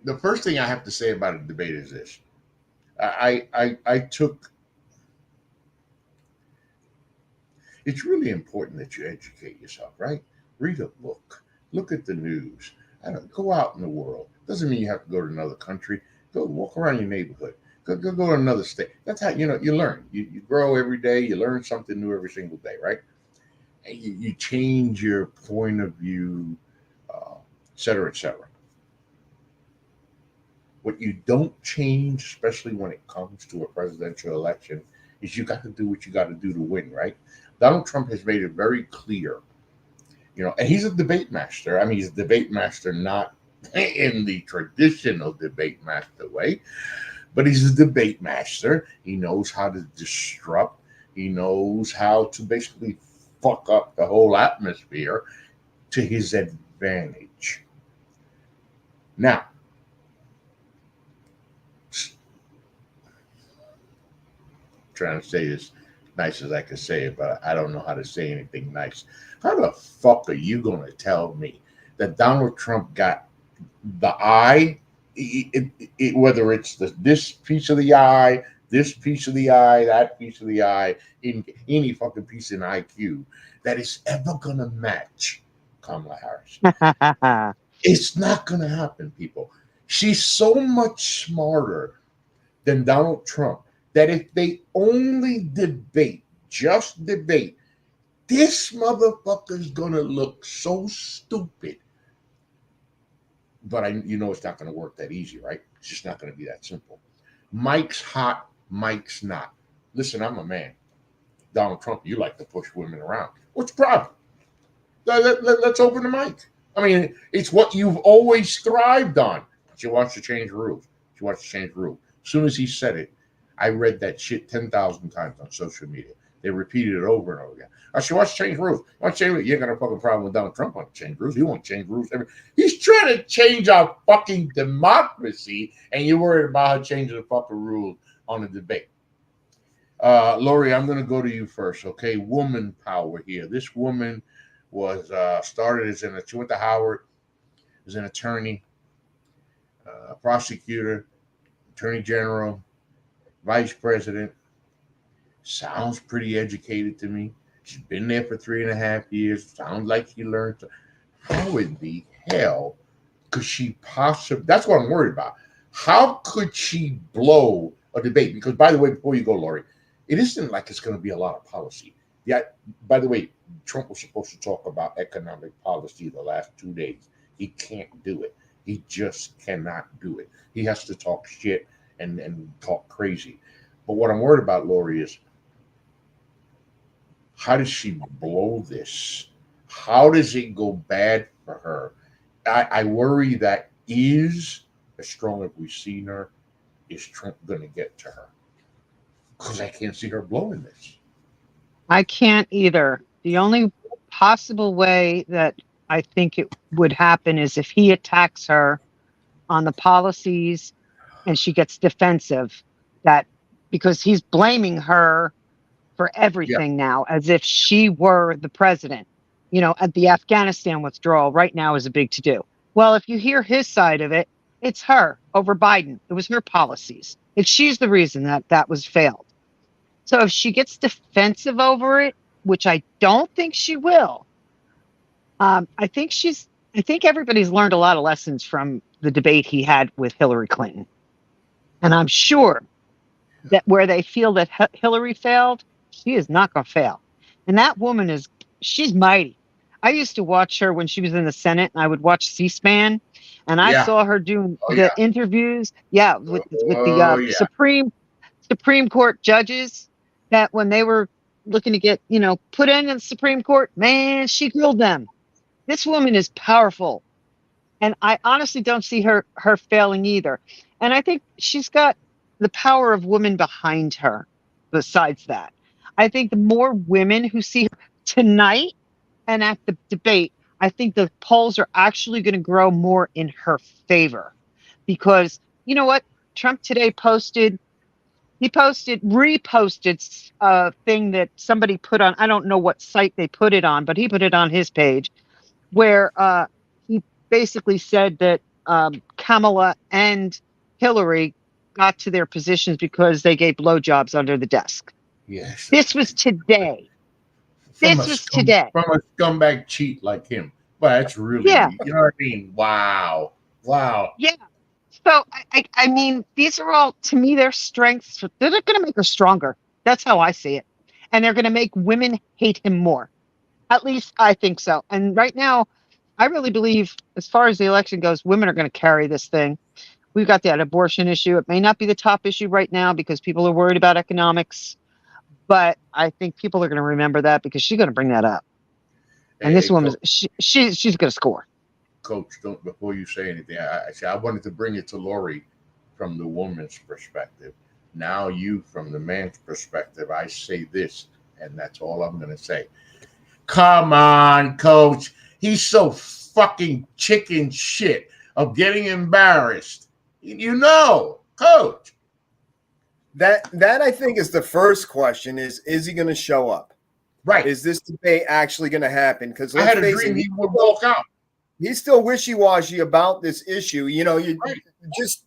the first thing I have to say about a debate is this. I took. It's really important that you educate yourself, right? Read a book, look at the news, go out in the world. Doesn't mean you have to go to another country. Go walk around your neighborhood. Go to another state. That's how you learn. You grow every day. You learn something new every single day, right? And you change your point of view, et cetera, et cetera. What you don't change, especially when it comes to a presidential election, is you got to do what you got to do to win, right? Donald Trump has made it very clear, and he's a debate master. I mean, he's a debate master not in the traditional debate master way, but he's a debate master. He knows how to disrupt. He knows how to basically fuck up the whole atmosphere to his advantage. Now, trying to say this nice as I can say it, but I don't know how to say anything nice. How the fuck are you going to tell me that Donald Trump got the eye, whether it's this piece of the eye, this piece of the eye, that piece of the eye, in any fucking piece in IQ that is ever gonna match Kamala Harris. It's not gonna happen, people. She's so much smarter than Donald Trump that if they only debate, just debate, this motherfucker's gonna look so stupid. But you know it's not gonna work that easy, right? It's just not gonna be that simple. Mike's hot, Mike's not. Listen, I'm a man. Donald Trump, you like to push women around. What's the problem? Let's open the mic. I mean, it's what you've always thrived on. She wants to change the rules. She wants to change the rules. As soon as he said it, I read that shit 10,000 times on social media. They repeated it over and over again. She wants to change rules. You ain't got a fucking problem with Donald Trump want to change rules. He won't change rules. He's trying to change our fucking democracy, and you're worried about her changing the fucking rules on the debate. Lori, I'm going to go to you first, okay? Woman power here. This woman was started as she went to Howard, as an attorney, prosecutor, attorney general, vice president. Sounds pretty educated to me. She's been there for 3.5 years. Sounds like she learned. How in the hell could she possibly? That's what I'm worried about. How could she blow a debate? Because, by the way, before you go, Lori, it isn't like it's going to be a lot of policy. Yeah. By the way, Trump was supposed to talk about economic policy the last 2 days. He can't do it. He just cannot do it. He has to talk shit and talk crazy. But what I'm worried about, Lori, is how does she blow this? How does it go bad for her? I worry that as strong as we've seen her, is Trump going to get to her? Because I can't see her blowing this. I can't either. The only possible way that I think it would happen is if he attacks her on the policies and she gets defensive, that because he's blaming her for everything now, as if she were the president. You know, at the Afghanistan withdrawal right now is a big to-do. Well, if you hear his side of it, it's her over Biden. It was her policies. She's the reason that was failed. So if she gets defensive over it, which I don't think she will, I think everybody's learned a lot of lessons from the debate he had with Hillary Clinton. And I'm sure that where they feel that Hillary failed, she is not going to fail. And that woman she's mighty. I used to watch her when she was in the Senate, and I would watch C-SPAN, and I saw her doing interviews, with the Supreme Court judges, that when they were looking to get, put in the Supreme Court, man, she grilled them. This woman is powerful, and I honestly don't see her failing either. And I think she's got the power of women behind her. Besides that, I think the more women who see her tonight and at the debate, I think the polls are actually going to grow more in her favor. Because you know what? Trump today reposted a thing that somebody put on, I don't know what site they put it on, but he put it on his page, where he basically said that Kamala and Hillary got to their positions because they gave blowjobs under the desk. Yes. This was today. From a scumbag cheat like him. But that's really, you know what I mean? Wow. Yeah. So, I mean, these are all, to me, their strengths. They're going to make her stronger. That's how I see it. And they're going to make women hate him more. At least I think so. And right now, I really believe, as far as the election goes, women are going to carry this thing. We've got that abortion issue. It may not be the top issue right now because people are worried about economics. But I think people are going to remember that because she's going to bring that up. And this woman, she's going to score. Coach, before you say anything, I wanted to bring it to Lori from the woman's perspective. Now you from the man's perspective, I say this, and that's all I'm going to say. Come on, Coach. He's so fucking chicken shit of getting embarrassed. Coach. That I think is the first question is he going to show up? Right. Is this debate actually going to happen? Because I had a dream he would walk out. he's still wishy-washy about this issue. You know, Right.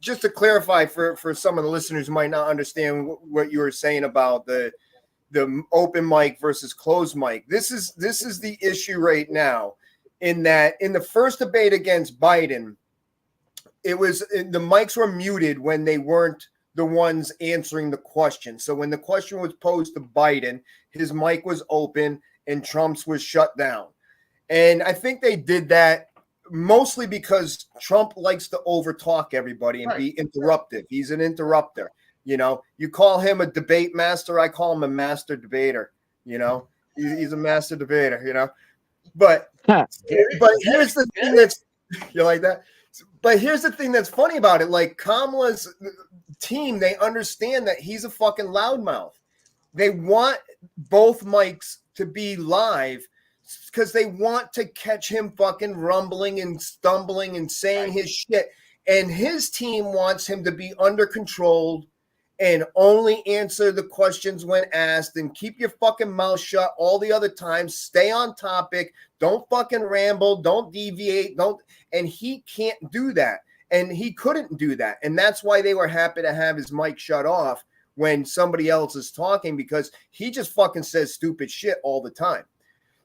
just to clarify for some of the listeners who might not understand what you were saying about the open mic versus closed mic. This is the issue right now, in that in the first debate against Biden, it was the mics were muted when they weren't the ones answering the question. So when the question was posed to Biden, his mic was open and Trump's was shut down. And I think they did that mostly because Trump likes to overtalk everybody and be interruptive. He's an interrupter. You know, you call him a debate master. I call him a master debater. You know, he's a master debater, you know, but here's the thing that's, you like that? But here's the thing that's funny about it. Like Kamala's team, they understand that he's a fucking loudmouth. They want both mics to be live because they want to catch him fucking rumbling and stumbling and saying his shit. And his team wants him to be under control and only answer the questions when asked and keep your fucking mouth shut all the other times. Stay on topic. Don't fucking ramble. Don't deviate. And he can't do that. And he couldn't do that. And that's why they were happy to have his mic shut off when somebody else is talking, because he just fucking says stupid shit all the time.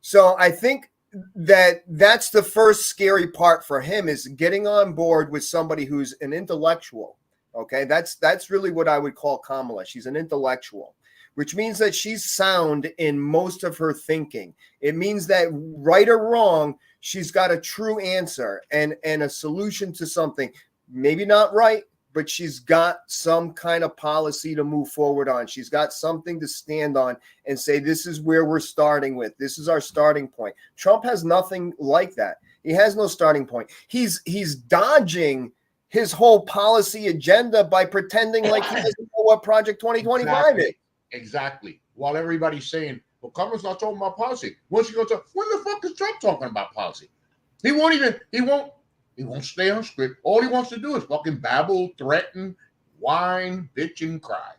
So I think that's the first scary part for him, is getting on board with somebody who's an intellectual. Okay, that's really what I would call Kamala. She's an intellectual, which means that she's sound in most of her thinking. It means that right or wrong, she's got a true answer and a solution to something. Maybe not right, but she's got some kind of policy to move forward on. She's got something to stand on and say, this is where we're starting with. This is our starting point. Trump has nothing like that. He has no starting point. He's dodging his whole policy agenda by pretending like he doesn't know what Project 2025 is. Exactly. While everybody's saying, well, Kamala's not talking about policy. What's she going to talk? When the fuck is Trump talking about policy? He won't stay on script. All he wants to do is fucking babble, threaten, whine, bitch, and cry.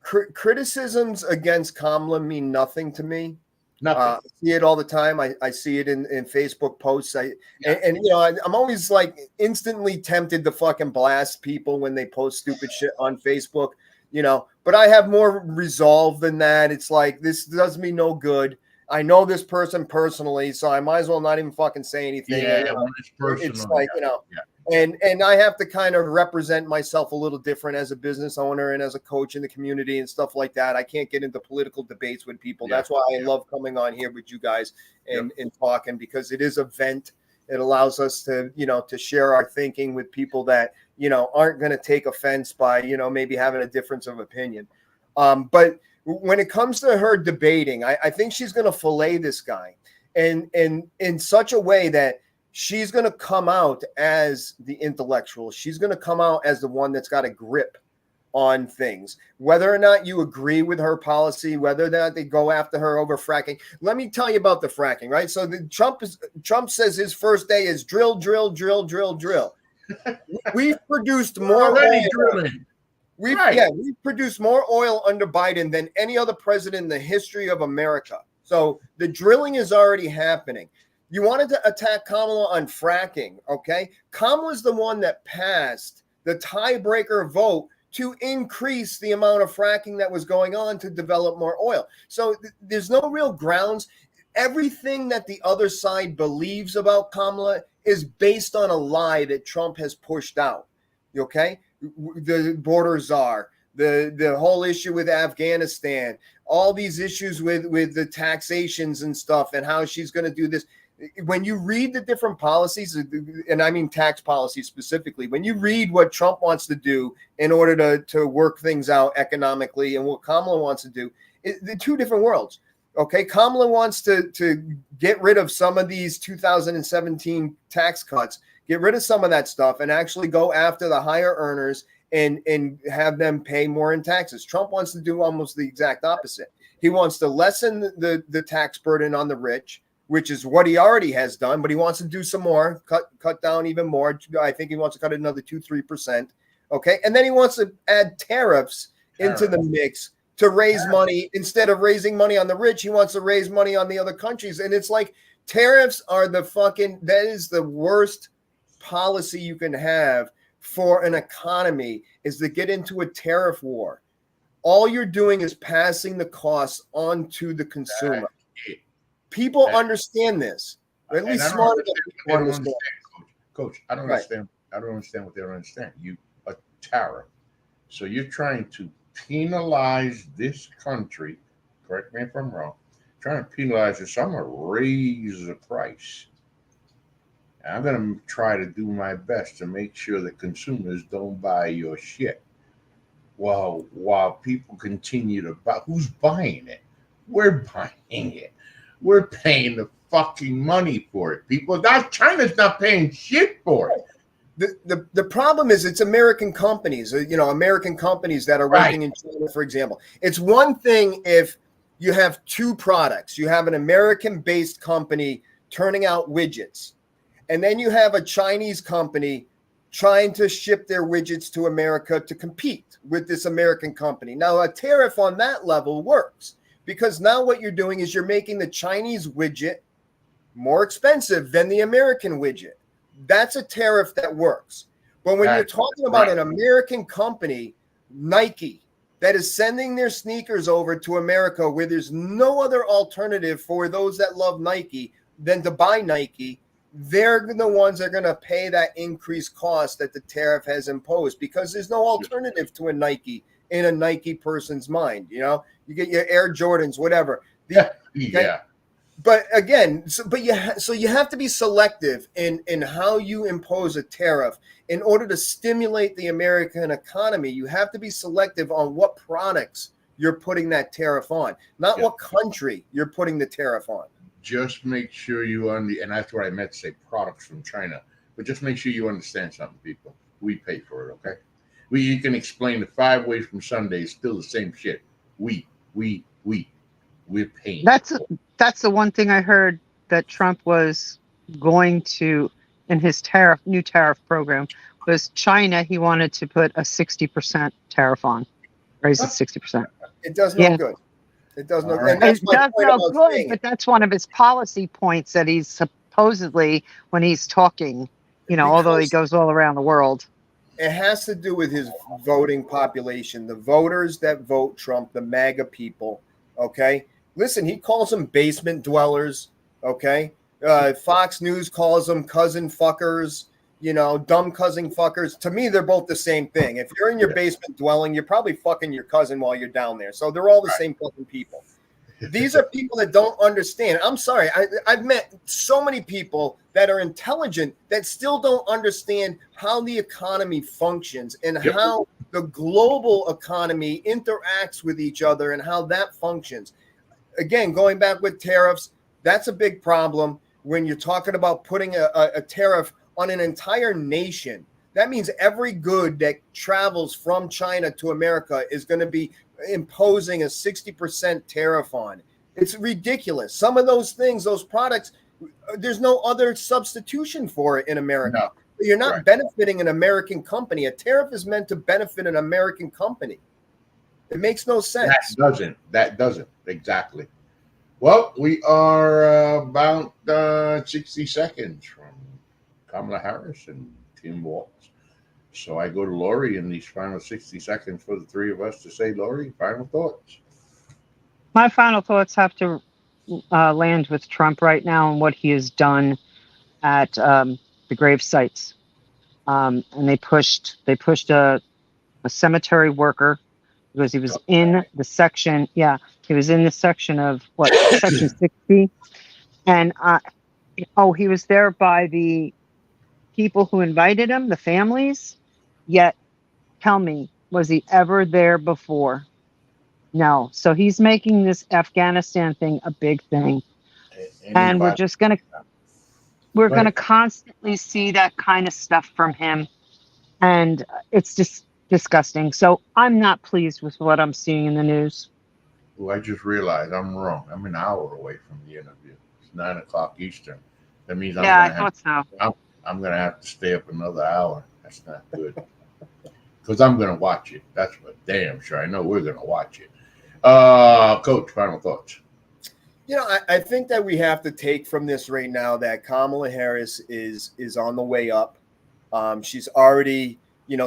Criticisms against Kamala mean nothing to me. Nothing. I see it all the time. I see it in Facebook posts. And you know, I'm always like instantly tempted to fucking blast people when they post stupid shit on Facebook, you know, but I have more resolve than that. It's like, this does me no good. I know this person personally, so I might as well not even fucking say anything. Yeah, when it's personal, it's like, you know, and I have to kind of represent myself a little different as a business owner and as a coach in the community and stuff like that. I can't get into political debates with people. That's why I love coming on here with you guys and talking, because it is a vent. It allows us to, you know, to share our thinking with people that, you know, aren't going to take offense by, you know, maybe having a difference of opinion. But when it comes to her debating, I think she's going to fillet this guy and in such a way that she's going to come out as the intellectual. She's going to come out as the one that's got a grip on things, whether or not you agree with her policy, whether or not they go after her over fracking. Let me tell you about the fracking, right? So Trump says his first day is drill, drill, drill, drill, drill. We've produced more drilling. We've produced more oil under Biden than any other president in the history of America. So the drilling is already happening. You wanted to attack Kamala on fracking, okay? Kamala's the one that passed the tiebreaker vote to increase the amount of fracking that was going on to develop more oil. So there's no real grounds. Everything that the other side believes about Kamala is based on a lie that Trump has pushed out, okay? The border czar, the whole issue with Afghanistan, all these issues with the taxations and stuff and how she's going to do this. When you read the different policies, and I mean tax policy specifically, when you read what Trump wants to do in order to work things out economically and what Kamala wants to do, they're two different worlds. Okay, Kamala wants to get rid of some of these 2017 tax cuts, get rid of some of that stuff, and actually go after the higher earners and have them pay more in taxes. Trump wants to do almost the exact opposite. He wants to lessen the tax burden on the rich, which is what he already has done, but he wants to do some more, cut down even more. I think he wants to cut another 2-3%. Okay. And then he wants to add tariffs into the mix to raise money. Instead of raising money on the rich, he wants to raise money on the other countries. And it's like Tariffs are that is the worst policy you can have for an economy, is to get into a tariff war. All you're doing is passing the costs on to the consumer. People understand this. Or at least smart people understand. Coach, I don't understand. I don't understand what they don't understand. A tariff. So you're trying to penalize this country. Correct me if I'm wrong. Trying to penalize it. So I'm going to raise the price. And I'm going to try to do my best to make sure that consumers don't buy your shit. While people continue to buy. Who's buying it? We're buying it. We're paying the fucking money for it. People, China's not paying shit for it. The problem is it's American companies, American companies that are working in China, for example. It's one thing if you have two products. You have an American-based company turning out widgets, and then you have a Chinese company trying to ship their widgets to America to compete with this American company. Now, a tariff on that level works because now what you're doing is you're making the Chinese widget more expensive than the American widget. That's a tariff that works. But when you're talking about an American company, Nike, that is sending their sneakers over to America where there's no other alternative for those that love Nike than to buy Nike, they're the ones that are going to pay that increased cost that the tariff has imposed because there's no alternative to a Nike in a Nike person's mind. You get your Air Jordans, whatever. Yeah. But again, so you have to be selective in how you impose a tariff in order to stimulate the American economy. You have to be selective on what products you're putting that tariff on, not what country you're putting the tariff on. Just make sure and that's what I meant to say, products from China. But just make sure you understand something, people. We pay for it, okay? You can explain the 5 ways from Sunday is still the same shit. We're paying. That's the one thing I heard that Trump was going to, in his new tariff program, was China. He wanted to put a 60% tariff on, raise it 60%. It does no good. It does no good. It does no good, but that's one of his policy points that he's supposedly, when he's talking, although he goes all around the world. It has to do with his voting population, the voters that vote Trump, the MAGA people, okay? Listen, he calls them basement dwellers, okay? Fox News calls them cousin fuckers, dumb cousin fuckers. To me, they're both the same thing. If you're in your basement dwelling, you're probably fucking your cousin while you're down there. So they're all the same fucking people. These are people that don't understand. I'm sorry. I've met so many people that are intelligent that still don't understand how the economy functions and how the global economy interacts with each other and how that functions. Again, going back with tariffs, that's a big problem when you're talking about putting a tariff on an entire nation. That means every good that travels from China to America is going to be imposing a 60% tariff on. It's ridiculous. Some of those things, those products, there's no other substitution for it in America. No. You're not benefiting an American company. A tariff is meant to benefit an American company. It makes no sense. That doesn't. Exactly. Well, we are about 60 seconds from Kamala Harris and Tim Walz. So I go to Lori in these final 60 seconds for the three of us to say, Lori, final thoughts. My final thoughts have to land with Trump right now and what he has done at the grave sites. And they pushed a cemetery worker because he was in the section. Yeah, he was in the section of section 60. And he was there by the people who invited him, the families. Yet, tell me, was he ever there before? No. So he's making this Afghanistan thing a big thing. And we're going to constantly see that kind of stuff from him. And it's just disgusting. So I'm not pleased with what I'm seeing in the news. Well, I just realized I'm wrong. I'm an hour away from the interview. It's 9:00 Eastern. That means I'm going to have to stay up another hour. That's not good. Because I'm going to watch it. That's for damn sure. I know we're going to watch it. Coach, final thoughts. I think that we have to take from this right now that Kamala Harris is on the way up. She's already,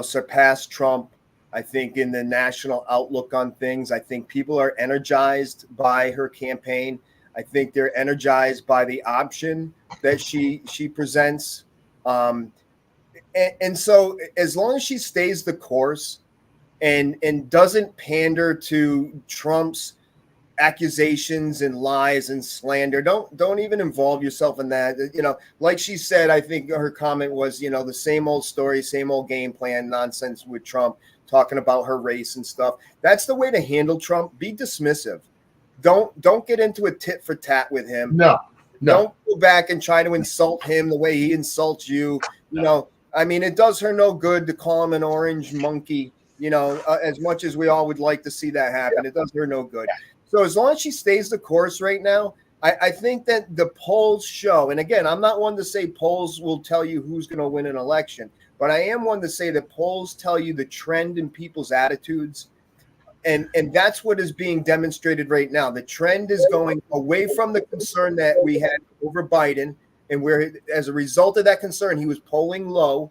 surpassed Trump, I think, in the national outlook on things. I think people are energized by her campaign. I think they're energized by the option that she presents. And so as long as she stays the course and doesn't pander to Trump's accusations and lies and slander, don't even involve yourself in that. Like she said, I think her comment was, the same old story, same old game plan nonsense with Trump, talking about her race and stuff. That's the way to handle Trump. Be dismissive. Don't get into a tit for tat with him. No. Don't go back and try to insult him the way he insults you. I mean, it does her no good to call him an orange monkey, as much as we all would like to see that happen. It does her no good. So as long as she stays the course right now, I think that the polls show, and again, I'm not one to say polls will tell you who's going to win an election, but I am one to say that polls tell you the trend in people's attitudes. And that's what is being demonstrated right now. The trend is going away from the concern that we had over Biden, and where, as a result of that concern, he was polling low.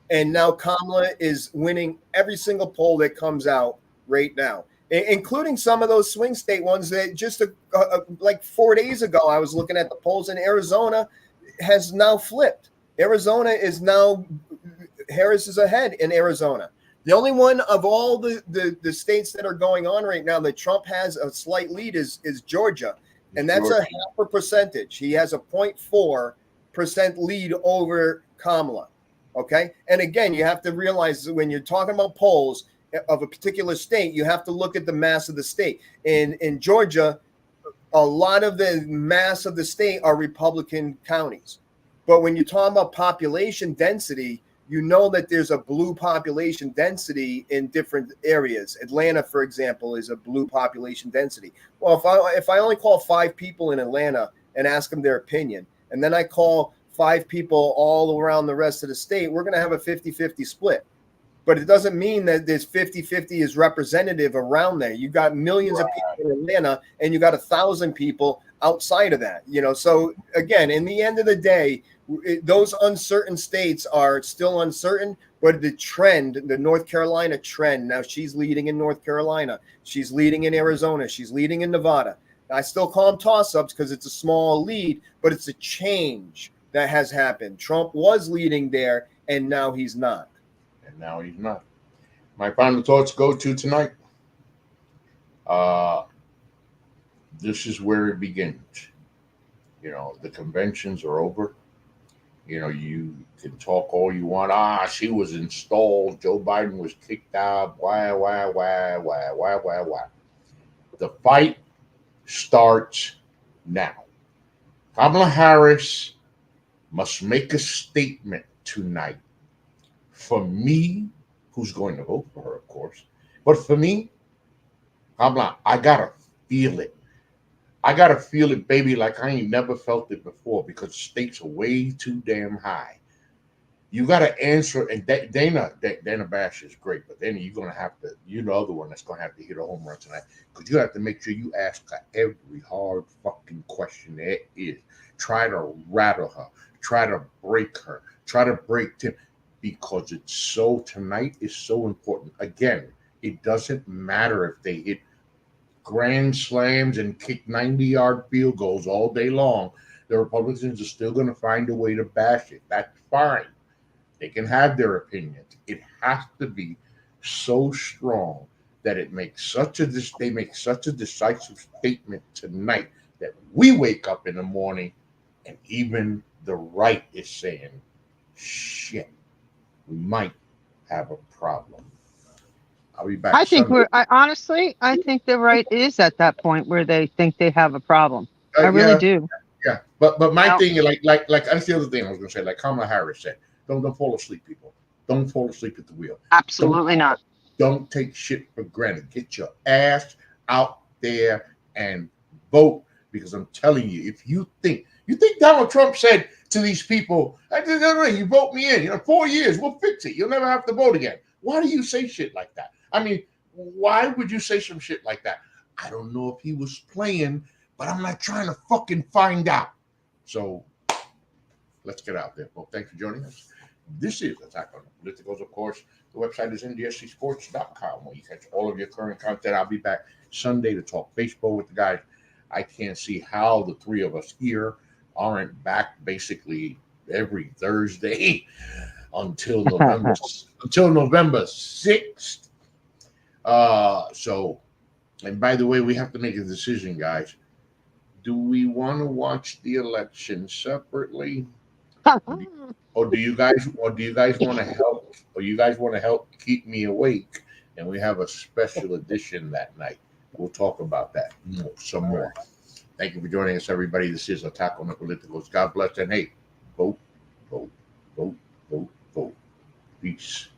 And now Kamala is winning every single poll that comes out right now, including some of those swing state ones that just like 4 days ago, I was looking at the polls in Arizona has now flipped. Arizona is now, Harris is ahead in Arizona. The only one of all the states that are going on right now that Trump has a slight lead is Georgia. And that's a half a percentage. He has a 0.4% lead over Kamala. Okay. And again, you have to realize that when you're talking about polls of a particular state, you have to look at the mass of the state. In Georgia, a lot of the mass of the state are Republican counties. But when you're talking about population density, you know that there's a blue population density in different areas. Atlanta, for example, is a blue population density. Well, if I only call 5 people in Atlanta and ask them their opinion, and then I call 5 people all around the rest of the state, we're going to have a 50-50 split. But it doesn't mean that this 50-50 is representative around there. You got millions of people in Atlanta, and you got 1,000 people outside of that. So again, in the end of the day, those uncertain states are still uncertain, but the trend, the North Carolina trend, now she's leading in North Carolina. She's leading in Arizona. She's leading in Nevada. I still call them toss-ups because it's a small lead, but it's a change that has happened. Trump was leading there, and now he's not. My final thoughts go to tonight. This is where it begins. The conventions are over. You can talk all you want. She was installed. Joe Biden was kicked out. Why? The fight starts now. Kamala Harris must make a statement tonight. For me, who's going to vote for her, of course. But for me, Kamala, I got to feel it. I got to feel it, baby, like I ain't never felt it before because the stakes are way too damn high. You got to answer, and Dana Bash is great, but then you're going to have to, you're the other one that's going to have to hit a home run tonight because you have to make sure you ask her every hard fucking question there is. Try to rattle her. Try to break her. Try to break Tim because tonight is so important. Again, it doesn't matter if they hit grand slams and kick 90-yard field goals all day long. The Republicans are still going to find a way to bash it. That's fine. They can have their opinions. It has to be so strong that they make such a decisive statement tonight that we wake up in the morning and even the right is saying, shit, we might have a problem. I'll be back. I think I think the right is at that point where they think they have a problem. I really do. Yeah, but my thing is like that's the other thing I was going to say. Like Kamala Harris said, don't fall asleep, people. Don't fall asleep at the wheel. Absolutely not. Don't take shit for granted. Get your ass out there and vote because I'm telling you, if you think Donald Trump said to these people, no, you vote me in. 4 years, we'll fix it. You'll never have to vote again. Why do you say shit like that? I mean, why would you say some shit like that? I don't know if he was playing, but I'm not trying to fucking find out. So let's get out there. Well, thanks for joining us. This is Attack on the Politicos, of course. The website is ndscsports.com where you catch all of your current content. I'll be back Sunday to talk baseball with the guys. I can't see how the three of us here aren't back basically every Thursday until November 6th. So, and by the way, we have to make a decision, guys. Do we want to watch the election separately? Or do you guys want to help? Or you guys want to help keep me awake? And we have a special edition that night. We'll talk about that some more. Thank you for joining us, everybody. This is Attack on the Politicos. God bless and hey, vote, vote, vote, vote, vote. Peace.